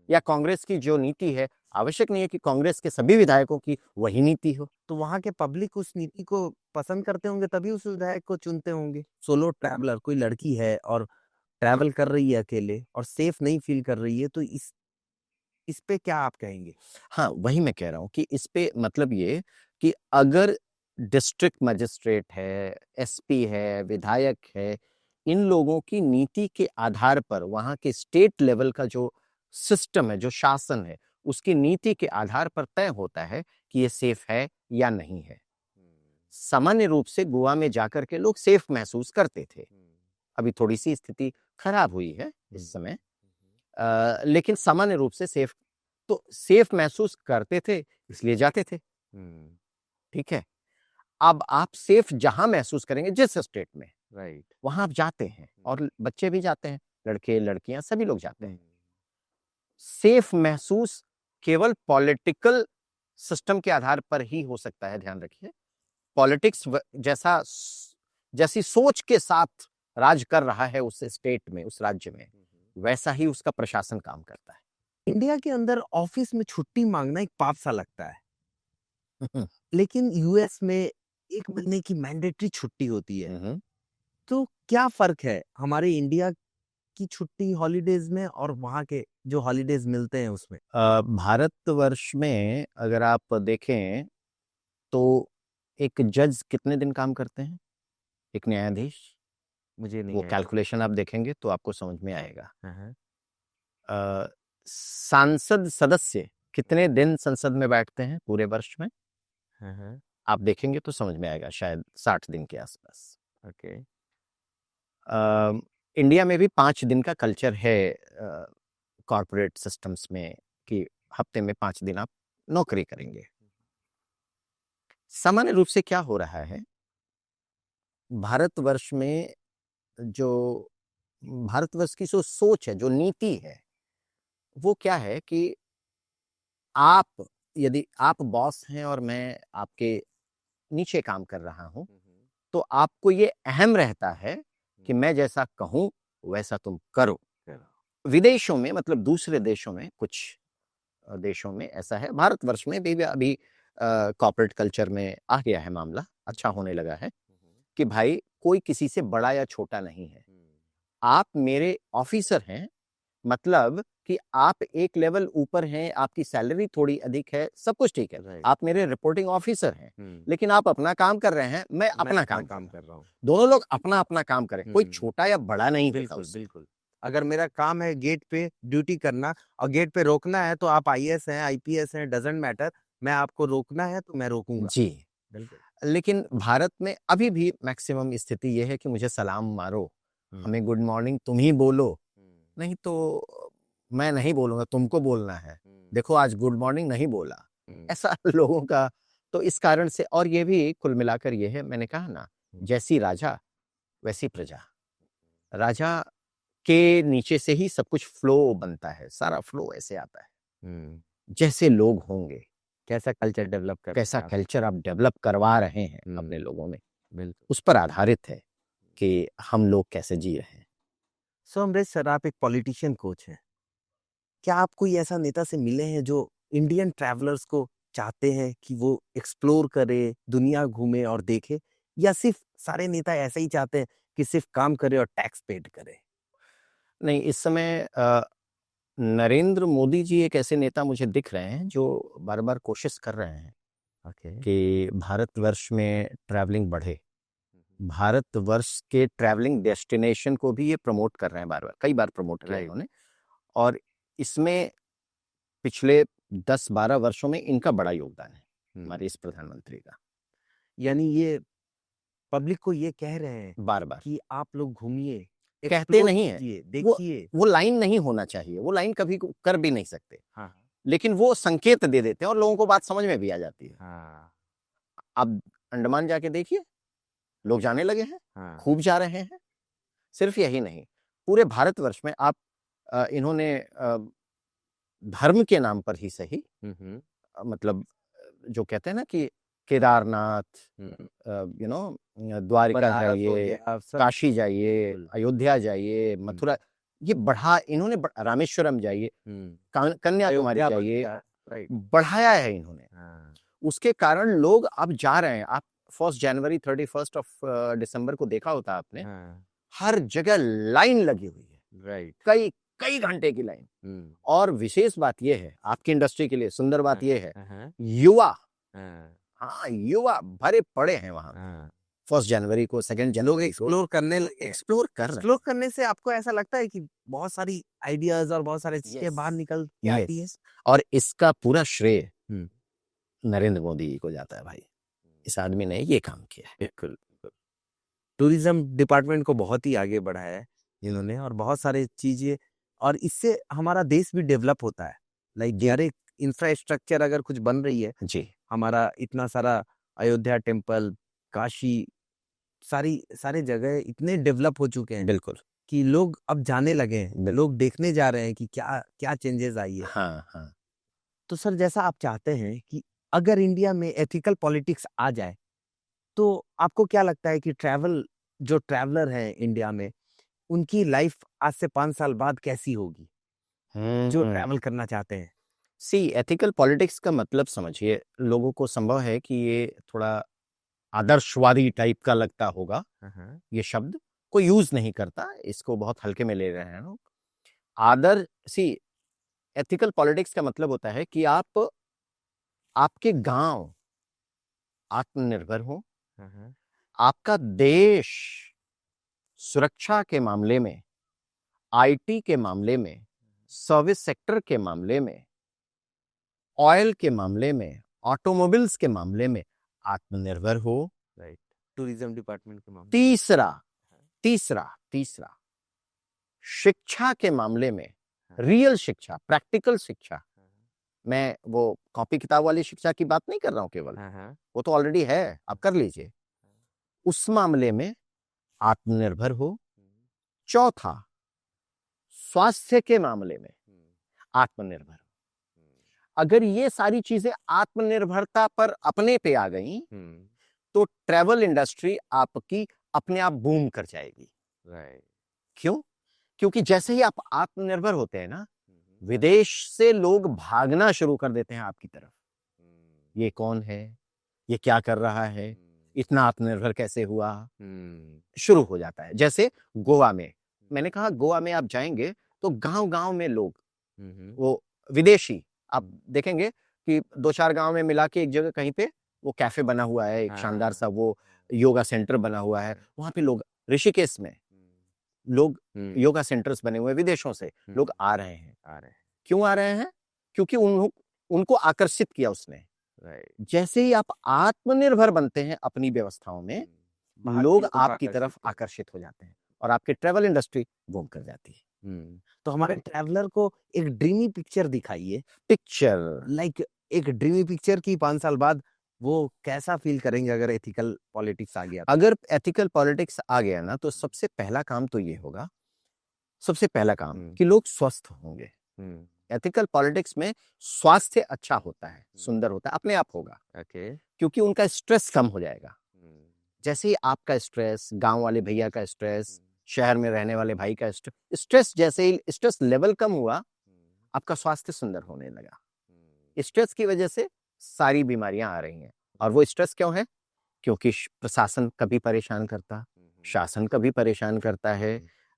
या कांग्रेस की जो नीति है, आवश्यक नहीं है कि कांग्रेस के सभी विधायकों की वही नीति हो। तो वहां के पब्लिक उस नीति को पसंद करते होंगे, तभी उस विधायक को चुनते होंगे। सोलो ट्रैवलर, कोई लड़की है और ट्रैवल कर रही है अकेले और सेफ नहीं फील कर रही है, तो इस पे क्या आप कहेंगे? हाँ, वही मैं कह रहा हूँ कि इस पे मतलब ये कि अगर डिस्ट्रिक्ट मजिस्ट्रेट है, एसपी है, विधायक है, इन लोगों की नीति के आधार पर वहाँ के स्टेट लेवल का जो सिस्टम है, जो शासन है, उसकी नीति के आधार पर तय होता है कि ये सेफ है या नहीं है। सामान्य रूप से गोवा में जाकर के लोग सेफ महसूस करते थे। अभी थोड़ी सी स्थिति खराब हुई है इस समय, लेकिन सामान्य रूप से सेफ महसूस करते थे, इसलिए जाते थे। ठीक है, अब आप सेफ जहां महसूस करेंगे, जिस स्टेट में, राइट। वहां आप जाते हैं, और बच्चे भी जाते हैं, लड़के लड़कियां सभी लोग जाते हैं। सेफ महसूस केवल पॉलिटिकल सिस्टम के आधार पर ही हो सकता है, ध्यान रखिए। पॉलिटिक्स जैसी सोच के साथ राज कर रहा है उस स्टेट में, उस राज्य में, वैसा ही उसका प्रशासन काम करता है। इंडिया के अंदर ऑफिस में छुट्टी मांगना एक पाप सा लगता है, लेकिन यूएस में 1 महीने की मैंडेटरी छुट्टी होती है। तो क्या फर्क है हमारे इंडिया की छुट्टी हॉलीडेज में और वहाँ के जो हॉलीडेज मिलते हैं उसमें? भारतवर्ष में अगर आप देखें तो एक जज कितने दिन काम करते हैं, एक न्यायाधीश? मुझे नहीं वो आइडिया। कैलकुलेशन आप देखेंगे तो आपको समझ में आएगा। हाँ, सांसद सदस्य कितने दिन संसद में बैठते हैं पूरे वर्ष में? हाँ। आप देखेंगे तो समझ में आएगा, शायद 60 दिन के आसपास। ओके। इंडिया में भी 5 दिन का कल्चर है कॉर्पोरेट सिस्टम्स में, कि हफ्ते में 5 दिन आप नौकरी करेंगे। सामान्य रूप से क्या हो रहा है, भारतवर्ष में जो भारतवर्ष की जो सोच है, जो नीति है, वो क्या है कि यदि आप बॉस हैं और मैं आपके नीचे काम कर रहा हूं, तो आपको ये अहम रहता है कि मैं जैसा कहूं वैसा तुम करो। विदेशों में, मतलब दूसरे देशों में, कुछ देशों में ऐसा है, भारतवर्ष में भी अभी कॉर्पोरेट कल्चर में आ गया है मामला, अच्छा होने लगा है कि भाई कोई किसी से बड़ा या छोटा नहीं है। आप मेरे ऑफिसर हैं, मतलब कि आप एक लेवल ऊपर हैं, आपकी सैलरी थोड़ी अधिक है, सब कुछ ठीक है, आप मेरे रिपोर्टिंग ऑफिसर हैं, लेकिन आप अपना काम कर रहे हैं, मैं अपना काम कर रहा हूं। दोनों लोग अपना अपना काम करें, कोई छोटा या बड़ा नहीं। बिल्कुल बिल्कुल। अगर मेरा काम है गेट पे ड्यूटी करना और गेट पे रोकना है, तो आप आईएएस हैं, आईपीएस हैं, डजंट मैटर, मैं आपको रोकना है तो मैं रोकूंगा। जी बिल्कुल। लेकिन भारत में अभी भी मैक्सिमम स्थिति यह है कि मुझे सलाम मारो, हमें गुड मॉर्निंग तुम ही बोलो, नहीं तो मैं नहीं बोलूंगा, तुमको बोलना है। देखो आज गुड मॉर्निंग नहीं बोला, ऐसा लोगों का। तो इस कारण से, और ये भी कुल मिलाकर ये है, मैंने कहा ना, जैसी राजा वैसी प्रजा। राजा के नीचे से ही सब कुछ फ्लो बनता है, सारा फ्लो ऐसे आता है, जैसे लोग होंगे, कैसा कल्चर डेवलप कर कैसा कल्चर आप डेवलप करवा रहे हैं अपने लोगों में, बिल्कुल उस पर आधारित है कि हम लोग कैसे जी रहे हैं। सो अमरीश सर, आप एक पॉलिटिशियन कोच हैं, क्या आप कोई ऐसा नेता से मिले हैं जो इंडियन ट्रैवलर्स को चाहते हैं कि वो एक्सप्लोर करे, दुनिया घूमे और देखे, या सिर्फ सारे नेता ऐसे ही चाहते हैं कि सिर्फ काम करे और टैक्स पेड करे? नहीं, इस समय नरेंद्र मोदी जी एक ऐसे नेता मुझे दिख रहे हैं जो बार बार कोशिश कर रहे हैं कि भारतवर्ष में ट्रैवलिंग बढ़े, भारतवर्ष के ट्रैवलिंग डेस्टिनेशन को भी ये प्रमोट कर रहे हैं, बार बार, कई बार प्रमोट किया इन्होंने, और इसमें पिछले 10-12 वर्षों में इनका बड़ा योगदान है, हमारे इस प्रधानमंत्री का। यानी ये पब्लिक को ये कह रहे हैं बार बार कि आप लोग घूमिए, कहते एक्सप्लोर नहीं है, कीजिए, देखिए। वो लाइन नहीं होना चाहिए, वो लाइन कभी कर भी नहीं सकते, हाँ, लेकिन वो संकेत दे देते हैं और लोगों को बात समझ में भी आ जाती है। हाँ, आप अंडमान जाके देखिए, लोग जाने लगे हैं, हाँ, खूब जा रहे हैं। सिर्फ यही नहीं, पूरे भारतवर्ष में आप इन्होंने धर्म के नाम पर ही सही, मतलब जो कहते हैं ना कि केदारनाथ, द्वारिका जाइए, काशी जाइए, अयोध्या जाइए, मथुरा, ये इन्होंने रामेश्वरम जाइए, कन्याकुमारी जाइए, बढ़ाया है इन्होंने। उसके कारण लोग अब जा रहे हैं। आप 1 जनवरी 31 दिसंबर को देखा होता आपने, हर जगह लाइन लगी हुई है, कई घंटे की लाइन। और विशेष बात यह है आपकी इंडस्ट्री के लिए, सुंदर बात यह है, युवा, हाँ युवा भरे पड़े हैं वहां। 1 जनवरी को, 2 जनवरी लोग एक्सप्लोर करने लगे। एक्सप्लोर कर रहे हैं। एक्सप्लोर करने से आपको ऐसा लगता है कि बहुत सारी आइडियाज और बहुत सारे चीजें बाहर निकल के आती है। और इसका पूरा श्रेय नरेंद्र मोदी जी को जाता है भाई। इस आदमी ने ये काम किया है। बिल्कुल। टूरिज्म डिपार्टमेंट को बहुत ही आगे बढ़ाया है इन्होंने, और बहुत सारे चीजें, और इससे हमारा देश भी डेवलप होता है। लाइक हर एक इंफ्रास्ट्रक्चर अगर कुछ बन रही है जी, हमारा, इतना सारा अयोध्या टेम्पल, काशी, सारे जगह इतने डेवलप हो चुके हैं बिल्कुल कि लोग अब जाने लगे हैं, लोग देखने जा रहे हैं कि क्या क्या चेंजेस आई है। हाँ हाँ। तो सर, जैसा आप चाहते हैं कि अगर इंडिया में एथिकल पॉलिटिक्स आ जाए, तो आपको क्या लगता है कि जो ट्रैवलर हैं इंडिया में, उनकी लाइफ आज से 5 साल बाद कैसी होगी, जो ट्रैवल करना चाहते हैं? सी, एथिकल पॉलिटिक्स का मतलब समझिए, लोगों को संभव है कि ये थोड़ा आदर्शवादी टाइप का लगता होगा। ये शब्द कोई यूज नहीं करता, इसको बहुत हल्के में ले रहे हैं लोग। एथिकल पॉलिटिक्स का मतलब होता है कि आपके गांव आत्मनिर्भर हो, आपका देश सुरक्षा के मामले में, आईटी के मामले में, सर्विस सेक्टर के मामले में, ऑयल के मामले में, ऑटोमोबाइल्स के मामले में आत्मनिर्भर हो। राइट। टूरिज्म डिपार्टमेंट के मामले। तीसरा शिक्षा के मामले में, रियल शिक्षा, प्रैक्टिकल शिक्षा। मैं वो कॉपी किताब वाली शिक्षा की बात नहीं कर रहा हूं केवल, वो तो ऑलरेडी है, आप कर लीजिए। उस मामले में आत्मनिर्भर हो। चौथा, स्वास्थ्य के मामले में आत्मनिर्भर। अगर ये सारी चीजें आत्मनिर्भरता पर अपने पे आ गई तो ट्रैवल इंडस्ट्री आपकी अपने आप बूम कर जाएगी। क्यों? क्योंकि जैसे ही आप आत्मनिर्भर होते हैं ना, विदेश से लोग भागना शुरू कर देते हैं आपकी तरफ। ये कौन है, ये क्या कर रहा है, इतना आत्मनिर्भर कैसे हुआ, शुरू हो जाता है। जैसे गोवा में, मैंने कहा गोवा में आप जाएंगे तो गांव गांव में लोग, वो विदेशी, आप देखेंगे कि 2-4 गांव में मिला के एक जगह कहीं पे वो कैफे बना हुआ है, एक शानदार सा वो योगा सेंटर बना हुआ है। वहां पे लोग, ऋषिकेश में लोग योगा सेंटर्स बने हुए, विदेशों से लोग आ रहे हैं। क्यों आ रहे हैं? क्योंकि उनको आकर्षित किया उसने। जैसे ही आप आत्मनिर्भर बनते हैं अपनी व्यवस्थाओं में, लोग आपकी तरफ आकर्षित हो जाते हैं और आपकी ट्रैवल इंडस्ट्री बूम कर जाती है। तो हमारे ट्रैवलर को एक ड्रीमी पिक्चर दिखाइए। लाइक एक ड्रीमी पिक्चर की 5 साल बाद वो कैसा फील करेंगे अगर एथिकल पॉलिटिक्स आ गया? अगर एथिकल पॉलिटिक्स आ गया ना, तो सबसे पहला काम तो ये होगा, सबसे पहला काम कि लोग स्वस्थ होंगे। एथिकल पॉलिटिक्स में स्वास्थ्य अच्छा होता है, सुंदर होता है, अपने आप होगा। क्योंकि उनका स्ट्रेस कम हो जाएगा। जैसे ही आपका स्ट्रेस, गांव वाले भैया का स्ट्रेस, शहर में रहने वाले भाई का स्ट्रेस, जैसे ही स्ट्रेस लेवल कम हुआ, आपका स्वास्थ्य सुंदर होने लगा। स्ट्रेस की वजह से सारी बीमारियां आ रही हैं। और वो स्ट्रेस क्यों है? क्योंकि प्रशासन कभी परेशान करता, शासन कभी परेशान करता है।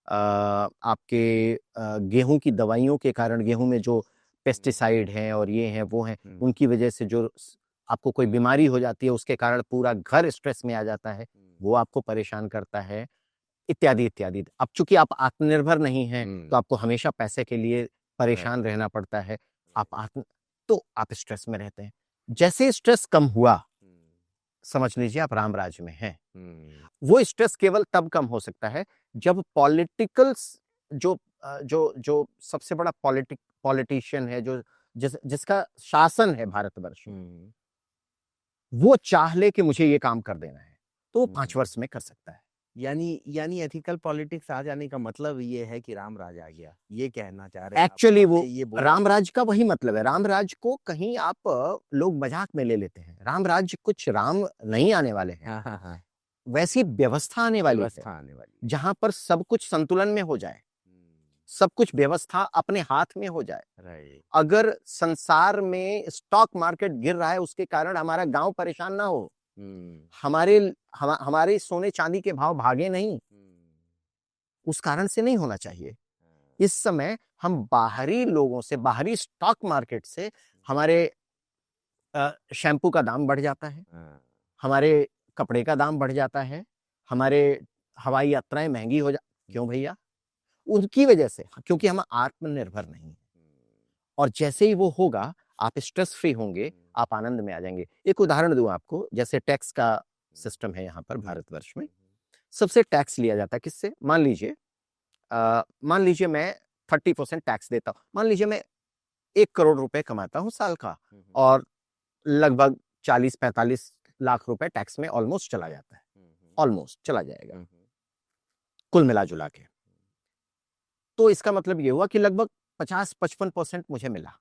आपके गेहूं की दवाइयों के कारण, गेहूं में जो पेस्टिसाइड हैं और ये हैं वो हैं, उनकी वजह से जो आपको कोई बीमारी हो जाती है, उसके कारण पूरा घर स्ट्रेस में आ जाता है, वो आपको परेशान करता है, इत्यादि इत्यादि। अब चूंकि आप आत्मनिर्भर नहीं हैं, तो आपको हमेशा पैसे के लिए परेशान रहना पड़ता है। तो आप स्ट्रेस में रहते हैं। जैसे स्ट्रेस कम हुआ, समझ लीजिए आप राम राज्य में हैं। वो स्ट्रेस केवल तब कम हो सकता है जब पॉलिटिकल जो सबसे बड़ा पॉलिटिशियन है, जिसका शासन है भारतवर्ष में, वो चाह ले कि मुझे ये काम कर देना है, तो वो 5 वर्ष में कर सकता है। यानी एथिकल पॉलिटिक्स आ जाने का मतलब ये है कि राम राज आ गया, ये कहना चाह रहे हैं? एक्चुअली वो राम राज का वही मतलब है। राम राज को कहीं आप लोग मजाक में ले लेते हैं। राम राज कुछ राम नहीं आने वाले हैं। वैसी व्यवस्था आने वाली है, जहां पर सब कुछ संतुलन में हो जाए, सब कुछ व्यवस्था अपने हाथ में हो जाए। अगर संसार में स्टॉक मार्केट गिर रहा है, उसके कारण हमारा गांव परेशान ना हो, हमारे सोने चांदी के भाव भागे नहीं, उस कारण से नहीं होना चाहिए। इस समय हम बाहरी लोगों से, बाहरी स्टॉक मार्केट से हमारे शैम्पू का दाम बढ़ जाता है, हमारे कपड़े का दाम बढ़ जाता है, हमारे हवाई यात्राएं महंगी हो जा। क्यों भैया? उनकी वजह से, क्योंकि हम आत्मनिर्भर नहीं हैं। और जैसे ही वो होगा, आप स्ट्रेस फ्री होंगे, आप आनंद में आ जाएंगे। एक उदाहरण दूं आपको, जैसे टैक्स का सिस्टम है यहाँ पर भारतवर्ष में। सबसे टैक्स लिया जाता है किससे? मान लीजिए मैं 30% टैक्स देता हूँ। मान लीजिए मैं 1 करोड़ रुपए कमाता हूँ साल का, और लगभग 40-45 लाख रुपए टैक्स में ऑलमोस्ट चला जाता है, ऑलमोस्ट चला जाएगा कुल मिला जुला के। तो इसका मतलब ये हुआ कि लगभग 50-55% मुझे मिला।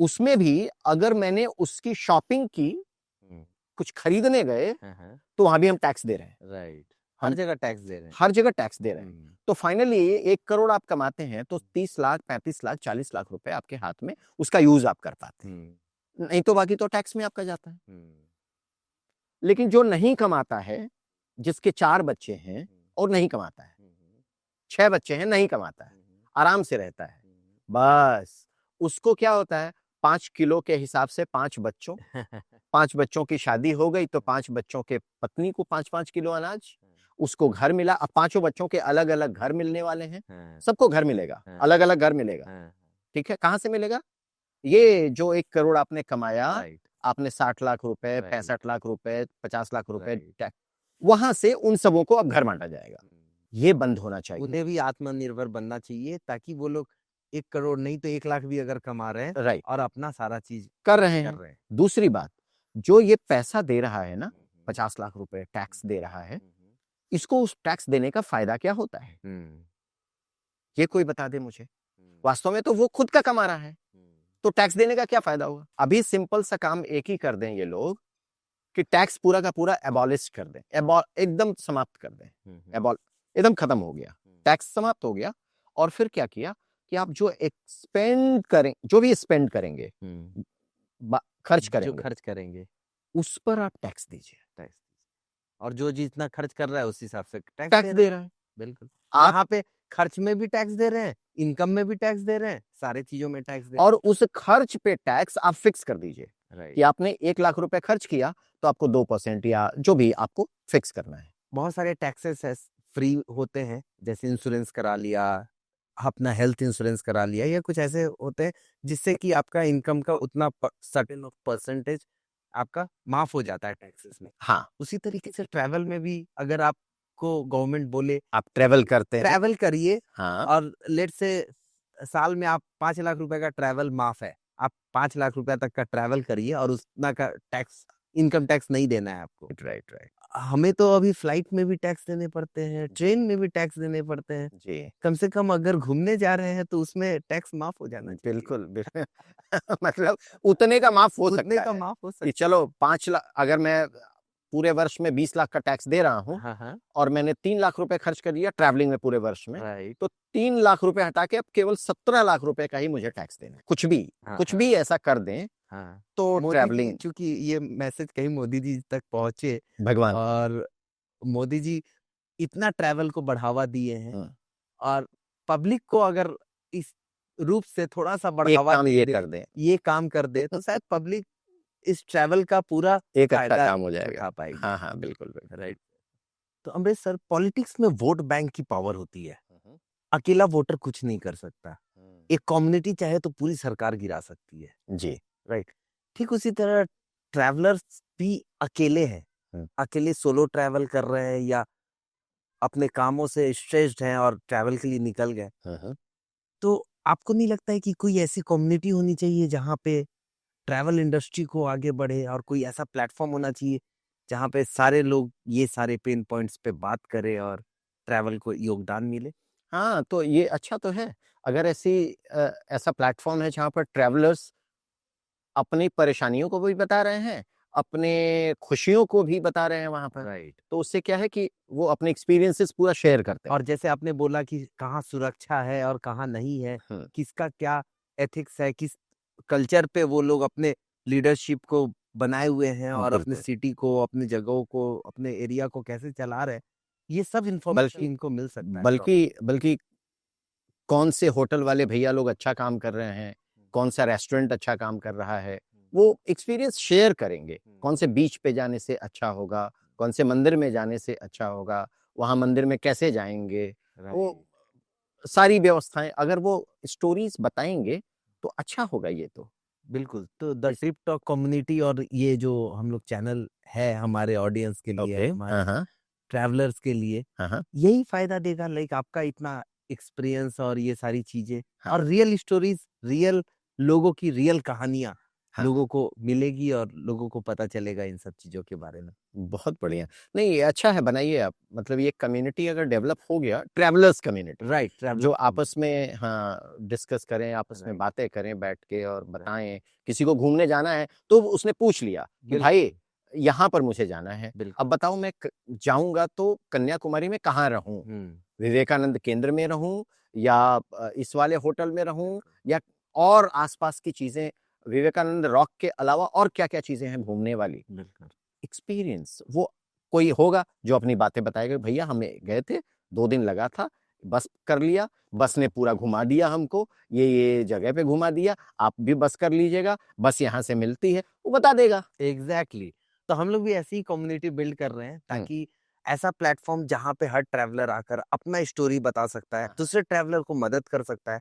उसमें भी अगर मैंने उसकी शॉपिंग की, कुछ खरीदने गए, तो वहां भी हम टैक्स दे रहे हैं। राइट, हर जगह टैक्स दे रहे हैं, हर जगह टैक्स दे रहे हैं। तो फाइनली 1 करोड़ आप कमाते हैं तो 30 लाख, 35 लाख, 40 लाख रुपए आपके हाथ में, उसका यूज आप कर पाते हैं। नहीं तो बाकी तो टैक्स में आपका जाता है। लेकिन जो नहीं कमाता है, जिसके 4 बच्चे हैं और नहीं कमाता है, 6 बच्चे हैं, नहीं कमाता है, आराम से रहता है, बस उसको क्या होता है, 5 किलो के हिसाब से 5 बच्चों 5 बच्चों की शादी हो गई तो 5 बच्चों के पत्नी को 5-5 किलो अनाज, उसको घर मिला। अब 5 बच्चों के अलग अलग घर मिलने वाले हैं, सबको घर मिलेगा, अलग अलग घर मिलेगा। ठीक है, कहां से मिलेगा? ये जो 1 करोड़ आपने कमाया, आपने 60 लाख रुपए, 65 लाख रुपए, 50 लाख रुपए टैक्स, वहां से उन सबों को अब घर बांटा जाएगा। ये बंद होना चाहिए। उन्हें भी आत्मनिर्भर बनना चाहिए, ताकि वो लोग 1 करोड़ नहीं तो 1 लाख भी अगर कमा रहे हैं, राइट, और अपना सारा चीज कर रहे हैं। दूसरी बात, जो ये पैसा दे रहा है ना, 50 लाख रुपए टैक्स दे रहा है, इसको उस टैक्स देने का फायदा क्या होता है? ये कोई बता दे मुझे। वास्तव में तो वो खुद का कमा रहा है, तो टैक्स देने का क्या फायदा होगा? अभी सिंपल सा काम एक ही कर दें ये लोग, कि टैक्स पूरा का पूरा एबॉलिश कर दें, एकदम समाप्त कर दें, एकदम खत्म हो गया, टैक्स समाप्त हो गया। और फिर क्या किया कि आप जो एक्सपेंड करें, जो भी स्पेंड करेंगे, खर्च करेंगे, उस पर आप टैक्स दीजिए, और जो जितना खर्च कर रहा है उस हिसाब से टैक्स दे रहा है। बिल्कुल, यहाँ पे खर्च में भी टैक्स दे रहे हैं, इनकम में भी टैक्स दे रहे हैं, सारी चीजों में टैक्स दे रहे हैं। और उस खर्च पे टैक्स आप फिक्स कर दीजिए, कि आपने 1 लाख रुपए खर्च किया तो आपको 2% या जो भी आपको फिक्स करना है। बहुत सारे टैक्सेस फ्री होते हैं, जैसे इंश्योरेंस करा लिया, अपना हेल्थ इंश्योरेंस करा लिया, या कुछ ऐसे होते हैं जिससे कि आपका इनकम का उतना सर्टेन परसेंटेज आपका माफ हो जाता है टैक्सेस में। हाँ, उसी तरीके से ट्रैवल में भी अगर आपको गवर्नमेंट बोले आप ट्रैवल करते हैं, ट्रैवल करिए, हाँ, और लेट से साल में आप 5 लाख रुपए का ट्रैवल माफ है, आप 5 लाख रुपए तक का ट्रैवल करिए और उतना का टैक्स, इनकम टैक्स नहीं देना है आपको। राइट। हमें तो अभी फ्लाइट में भी टैक्स देने पड़ते हैं, ट्रेन में भी टैक्स देने पड़ते हैं जी। कम से कम अगर घूमने जा रहे हैं तो उसमें टैक्स माफ हो जाना चाहिए। बिल्कुल मतलब उतने का माफ हो उतने सकता का है माफ हो सकता कि चलो 5 लाख, अगर मैं पूरे वर्ष में 20 लाख का टैक्स दे रहा हूँ, हाँ, और मैंने 3 लाख रुपए खर्च कर दिया ट्रैवलिंग में पूरे वर्ष में, राइट, तो 3 लाख रुपए हटा के अब केवल 17 लाख रुपए का ही मुझे टैक्स देना है। कुछ भी ऐसा कर दें, हाँ। तो ट्रैवलिंग, क्योंकि ये मैसेज कहीं मोदी जी तक पहुंचे, भगवान, और मोदी जी इतना ट्रैवल को बढ़ावा दिए हैं, और पब्लिक को अगर इस रूप से थोड़ा सा बढ़ावा ये काम कर दे तो शायद पब्लिक इस ट्रैवल का पूरा एक अच्छा काम हो जाएगा। उठा पाएगी। हाँ, बिल्कुल। राइट। तो अमरीश सर, पॉलिटिक्स में वोट बैंक की पावर होती है, अकेला वोटर कुछ नहीं कर सकता, एक कम्युनिटी चाहे तो पूरी सरकार गिरा सकती है जी। राइट। ठीक उसी तरह ट्रैवलर्स भी अकेले हैं, अकेले सोलो ट्रैवल कर रहे हैं, या अपने कामों से स्ट्रेस्ड हैं और ट्रैवल के लिए निकल गए, तो आपको नहीं लगता है कि कोई ऐसी कम्युनिटी होनी चाहिए जहाँ पे ट्रैवल इंडस्ट्री को आगे बढ़े, और कोई ऐसा प्लेटफॉर्म होना चाहिए जहाँ पे सारे लोग ये सारे पेन पॉइंट्स पे बात करें और ट्रैवल को योगदान मिले? हाँ, तो ये अच्छा तो है, अगर ऐसा प्लेटफॉर्म है जहाँ पर ट्रैवलर्स अपनी परेशानियों को भी बता रहे हैं, अपने खुशियों को भी बता रहे हैं वहां पर, राइट। तो उससे क्या है कि वो अपने एक्सपीरियंसेस पूरा शेयर करते हैं। और जैसे आपने बोला कि कहाँ सुरक्षा है और कहाँ नहीं है, किसका क्या एथिक्स है, किस कल्चर पे वो लोग अपने लीडरशिप को बनाए हुए हैं, और अपने सिटी को, अपने जगहों को, अपने एरिया को कैसे चला रहे हैं, ये सब इंफॉर्मेशन इनको मिल सकता है। बल्कि कौन से होटल वाले भैया लोग अच्छा काम कर रहे हैं, कौन सा रेस्टोरेंट अच्छा काम कर रहा है, वो एक्सपीरियंस शेयर करेंगे। कौन से बीच पे जाने से अच्छा होगा, कौन से मंदिर में जाने से अच्छा होगा, वहाँ मंदिर में कैसे जाएंगे, वो सारी व्यवस्थाएं अगर वो स्टोरीज बताएंगे तो अच्छा होगा ये तो। बिल्कुल। तो द ट्रिप टॉक कम्युनिटी और ये जो हम लोग चैनल है हमारे ऑडियंस के लिए, ओके, हमारे हाँ ट्रैवलर्स के लिए हाँ हाँ यही फायदा देगा, लाइक आपका इतना एक्सपीरियंस और ये सारी चीजें हाँ और रियल स्टोरीज, रियल लोगों की रियल कहानियां हाँ। लोगों को मिलेगी और लोगों को पता चलेगा इन सब चीजों के बारे में। बहुत बढ़िया। नहीं, ये अच्छा है, बनाइए आप। मतलब ये कम्युनिटी अगर डेवलप हो गया, ट्रैवलर्स कम्युनिटी, राइट, ट्रैवलर जो आपस में हाँ डिस्कस करें, आपस में Right. बातें करें बैठ के और बताएं। किसी को घूमने जाना है तो उसने पूछ लिया कि बिल्कुल भाई यहाँ पर मुझे जाना है, अब बिल्कुल। बताओ मैं जाऊंगा तो कन्याकुमारी में कहाँ रहूं, विवेकानंद केंद्र में रहूं या इस वाले होटल में रहूं, या और आसपास की चीजें, विवेकानंद रॉक के अलावा और क्या क्या चीजें हैं घूमने वाली। बिल्कुल एक्सपीरियंस वो कोई होगा जो अपनी बातें बताएगा, भैया हमें गए थे, 2 दिन लगा था, बस कर लिया, बस ने पूरा घुमा दिया हमको, ये जगह पे घुमा दिया, आप भी बस कर लीजिएगा, बस यहाँ से मिलती है, वो बता देगा। एग्जैक्टली। तो हम लोग भी ऐसी ही कम्युनिटी बिल्ड कर रहे हैं ताकि ऐसा प्लेटफॉर्म जहाँ पे हर ट्रैवलर आकर अपना स्टोरी बता सकता है, दूसरे ट्रैवलर को मदद कर सकता है।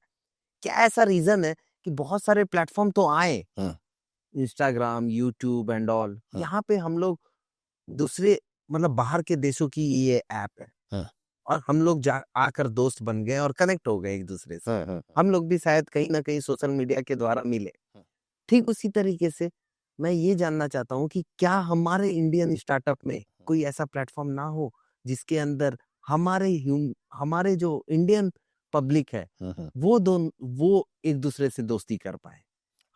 क्या ऐसा रीजन है कि बहुत सारे प्लेटफॉर्म तो आए, इंस्टाग्राम, यूट्यूब एंड ऑल, यहाँ पे हम लोग दूसरे मतलब बाहर के देशों की ये ऐप है और हम लोग जा आकर दोस्त बन गए और कनेक्ट हो गए एक दूसरे से। हम लोग भी शायद कहीं ना कहीं सोशल मीडिया के द्वारा मिले। ठीक उसी तरीके से मैं ये जानना चाहता हूँ कि क्या हमारे इंडियन स्टार्टअप में कोई ऐसा प्लेटफॉर्म ना हो जिसके अंदर हमारे जो इंडियन पब्लिक है वो एक दूसरे से दोस्ती कर पाए।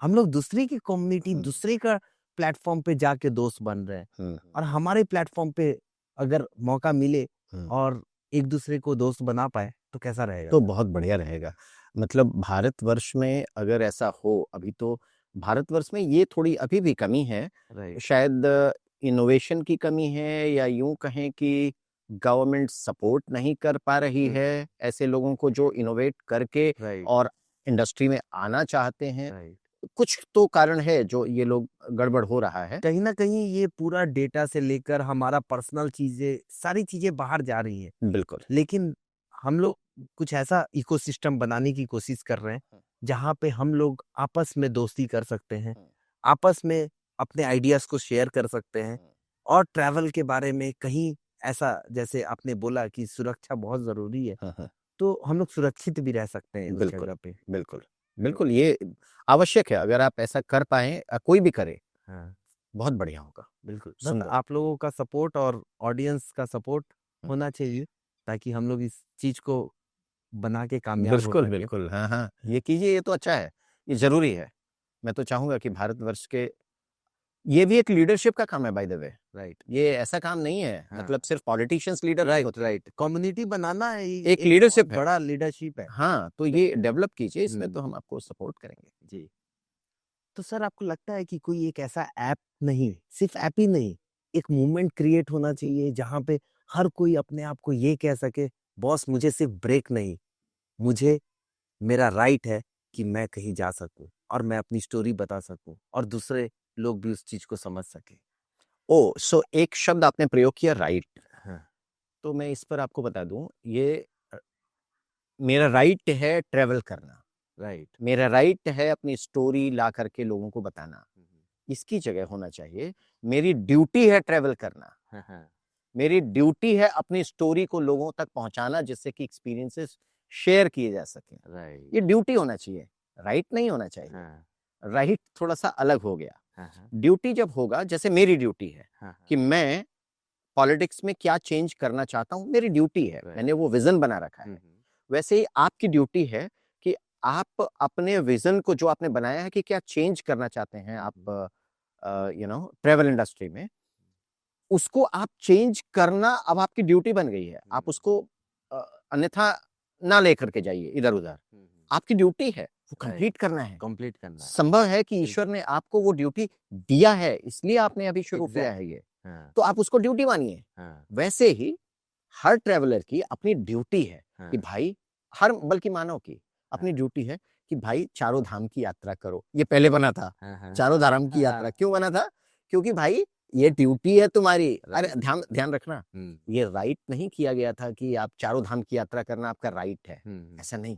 हम लोग दूसरे की कम्युनिटी, दूसरे का प्लेटफॉर्म पे जाके दोस्त बन रहे हैं और हमारे प्लेटफॉर्म पे अगर मौका मिले और एक दूसरे को दोस्त बना पाए तो कैसा रहेगा? तो बहुत बढ़िया रहेगा। मतलब भारतवर्ष में अगर ऐसा हो, अभी तो भारतवर्ष में ये थोड़ी अभी भी कमी है, राइट शायद इनोवेशन की कमी है, या यूं कहें कि गवर्नमेंट सपोर्ट नहीं कर पा रही है ऐसे लोगों को जो इनोवेट करके राइट और इंडस्ट्री में आना चाहते हैं। राइट। कुछ तो कारण है जो ये लोग गड़बड़ हो रहा है। कहीं ना कहीं ये पूरा डेटा से लेकर हमारा पर्सनल चीजें, सारी चीजें बाहर जा रही हैं, बिल्कुल। लेकिन हम लोग कुछ ऐसा इकोसिस्टम बनाने की कोशिश कर रहे हैं जहाँ पे हम लोग आपस में दोस्ती कर सकते हैं, आपस में अपने आइडियाज को शेयर कर सकते हैं और ट्रैवल के बारे में कहीं ऐसा, जैसे आपने बोला कि सुरक्षा बहुत जरूरी है, तो हम लोग सुरक्षित भी रह सकते हैं उस बिल्कुल जगह पे। बिल्कुल बिल्कुल, ये आवश्यक है। अगर आप ऐसा कर पाए, कोई भी करे, हाँ बहुत बढ़िया होगा। बिल्कुल। बस सुंदर। आप लोगों का सपोर्ट और ऑडियंस का सपोर्ट होना चाहिए ताकि हम लोग इस चीज को बना के कामयाब हो बिल्कुल सके। बिल्कुल, हाँ हाँ, ये कीजिए, ये तो अच्छा है, ये जरूरी है। मैं तो चाहूंगा कि भारतवर्ष के, ये भी एक लीडरशिप का काम है बाय द वे। राइट ये ऐसा काम नहीं है, हाँ मतलब सिर्फ पॉलिटिशियंस लीडर नहीं राइट होते, राइट। कम्युनिटी बनाना एक एक बहुत लीडरशिप है। बड़ा लीडरशिप है। हाँ, तो ये डेवलप कीजिए, इसमें तो हम आपको सपोर्ट करेंगे। जी। तो सर आपको लगता है कि कोई एक ऐसा ऐप, नहीं सिर्फ ऐप ही नहीं, एक मूवमेंट क्रिएट होना चाहिए जहां पे हर कोई अपने आप को ये कह सके, बॉस मुझे सिर्फ ब्रेक नहीं, मुझे मेरा राइट है कि मैं कहीं जा सकूं और मैं अपनी स्टोरी बता सकूं और दूसरे लोग भी उस चीज को समझ सके। ओ, सो एक शब्द आपने प्रयोग किया, राइट। हाँ तो मैं इस पर आपको बता दूं, ये मेरा राइट है ट्रेवल करना, राइट मेरा राइट है अपनी स्टोरी ला करके लोगों को बताना, इसकी जगह होना चाहिए मेरी ड्यूटी है ट्रेवल करना, मेरी ड्यूटी है अपनी स्टोरी को लोगों तक पहुंचाना जिससे कि एक्सपीरियंसेस शेयर किए जा सके। राइट ये ड्यूटी होना चाहिए, राइट नहीं होना चाहिए। राइट थोड़ा सा अलग हो गया। ड्यूटी जब होगा, जैसे मेरी ड्यूटी है कि मैं पॉलिटिक्स में क्या चेंज करना चाहता हूं, मेरी ड्यूटी है, मैंने वो विजन बना रखा है। वैसे ही आपकी ड्यूटी है कि आप अपने विजन को जो आपने बनाया है कि क्या चेंज करना चाहते हैं आप ट्रेवल इंडस्ट्री में, उसको आप चेंज करना अब आपकी ड्यूटी बन गई है। आप उसको अन्यथा ना लेकर के जाइए इधर उधर, आपकी ड्यूटी है वो कंप्लीट करना है। कंप्लीट करना है। संभव है कि ईश्वर ने आपको वो ड्यूटी दिया है, इसलिए आपने अभी शुरू किया है ये, तो आप उसको ड्यूटी मानिए। वैसे ही हर ट्रेवलर की अपनी ड्यूटी है कि भाई, हर बल्कि मानव की अपनी ड्यूटी है कि भाई चारों धाम की यात्रा करो। ये पहले बना था, हाँ, चारों धाम की हाँ, यात्रा क्यों बना था? क्योंकि भाई ये ड्यूटी है तुम्हारी। अरे राइट। ध्यान ध्यान रखना, ये राइट नहीं किया गया था कि आप चारों धाम की यात्रा करना आपका राइट है, ऐसा नहीं।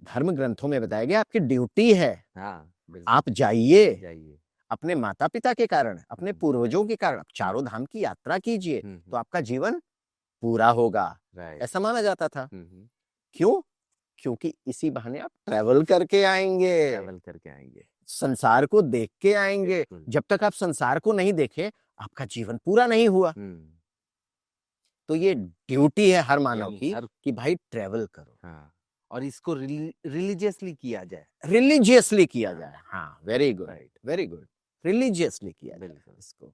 धर्म ग्रंथों में बताया गया आपकी ड्यूटी है, हाँ, आप जाइए जाइए। अपने माता पिता के कारण, अपने पूर्वजों के कारण, आप चारों धाम की यात्रा कीजिए तो आपका जीवन पूरा होगा, राइट। ऐसा माना जाता था। क्यों? क्योंकि इसी बहाने आप ट्रैवल करके आएंगे, ट्रैवल करके आएंगे, संसार को देख के आएंगे। बिल्कुल। जब तक आप संसार को नहीं देखे आपका जीवन पूरा नहीं हुआ। तो ये ड्यूटी है हर मानव यानी की हर- कि भाई ट्रैवल करो, हाँ, और इसको रिलीजियसली किया जाए। रिलीजियसली किया जाए। हाँ, very good, right, very good, religiously किया जाए। बिल्कुल। इसको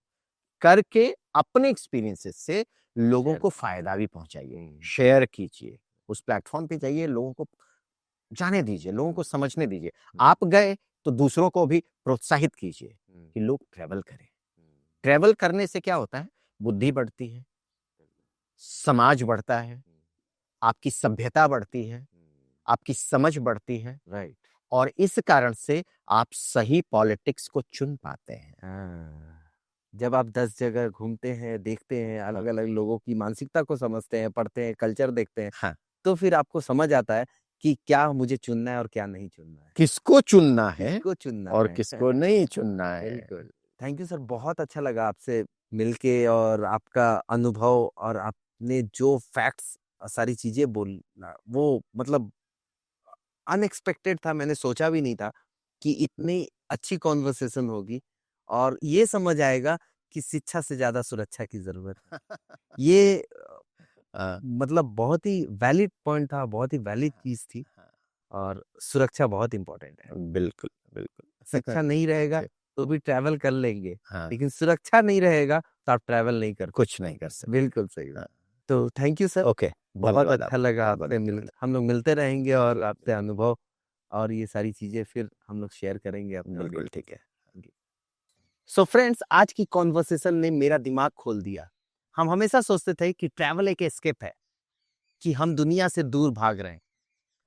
करके अपने एक्सपीरियंसेस से लोगों शेयर को फायदा भी पहुंचाइए, हम्म, शेयर कीजिए, उस प्लेटफॉर्म पे जाइए, लोगों को जाने दीजिए, लोगों को समझने दीजिए। आप गए तो दूसरों को भी प्रोत्साहित कीजिए कि लोग ट्रैवल करें। ट्रैवल करने से क्या होता है? बुद्धि बढ़ती है, समाज बढ़ता है, आपकी सभ्यता बढ़ती है, आपकी समझ बढ़ती है, राइट। और इस कारण से आप सही पॉलिटिक्स को चुन पाते हैं। हाँ, जब आप 10 जगह घूमते हैं, देखते हैं, अलग अलग लोगों की मानसिकता को समझते हैं, पढ़ते हैं, कल्चर देखते हैं, हाँ, तो फिर आपको समझ आता है कि क्या मुझे चुनना है और क्या नहीं चुनना है, किसको चुनना है किसको चुनना और है। किसको नहीं चुनना है। बिल्कुल। थैंक यू सर, बहुत अच्छा लगा आपसे मिलके, और आपका अनुभव और आपने जो फैक्ट्स सारी चीजें बोलना, वो मतलब अनएक्सपेक्टेड था। मैंने सोचा भी नहीं था कि इतनी अच्छी कॉन्वर्सेशन होगी, और ये समझ आएगा कि शिक्षा से ज्यादा सुरक्षा की जरूरत है। ये हाँ, मतलब बहुत ही वैलिड पॉइंट था, बहुत ही वैलिड चीज थी, और सुरक्षा बहुत इंपॉर्टेंट है। बिल्कुल बिल्कुल। शिक्षा नहीं रहेगा तो भी ट्रैवल कर लेंगे, हाँ, लेकिन सुरक्षा नहीं रहेगा तो आप ट्रैवल नहीं कर कुछ नहीं कर सकते। बिल्कुल सही हाँ, बात। तो थैंक यू सर, ओके, बहुत धन्यवाद अच्छा लगा बहुत आपसे धन्यवाद। हम लोग मिलते रहेंगे, और आपसे अनुभव और ये सारी चीजें फिर हम लोग शेयर करेंगे अपने बिल्कुल ठीक है। सो फ्रेंड्स, आज की कॉन्वर्सेशन ने मेरा दिमाग खोल दिया। हम हमेशा सोचते थे कि ट्रैवल एक एस्केप है, कि हम दुनिया से दूर भाग रहे हैं,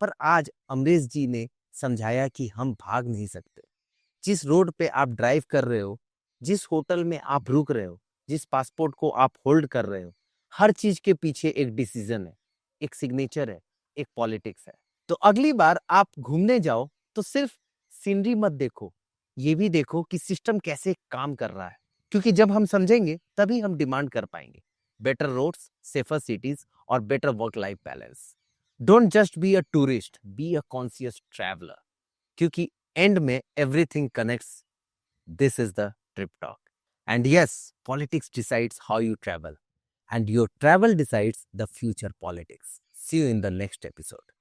पर आज अमरीश जी ने समझाया कि हम भाग नहीं सकते। जिस रोड पे आप ड्राइव कर रहे हो, जिस होटल में आप रुक रहे हो, जिस पासपोर्ट को आप होल्ड कर रहे हो, हर चीज के पीछे एक डिसीजन है, एक सिग्नेचर है, एक पॉलिटिक्स है। तो अगली बार आप घूमने जाओ तो सिर्फ सीनरी मत देखो, ये भी देखो कि सिस्टम कैसे काम कर रहा है, क्योंकि जब हम समझेंगे तभी हम डिमांड कर पाएंगे बेटर रोड्स, सेफर सिटीज और better work life balance. Don't just be a tourist, be a conscious traveller, क्योंकि एंड में everything connects. This is the trip talk, and yes, politics decides how you travel, and your travel decides the future politics. See you in the next episode.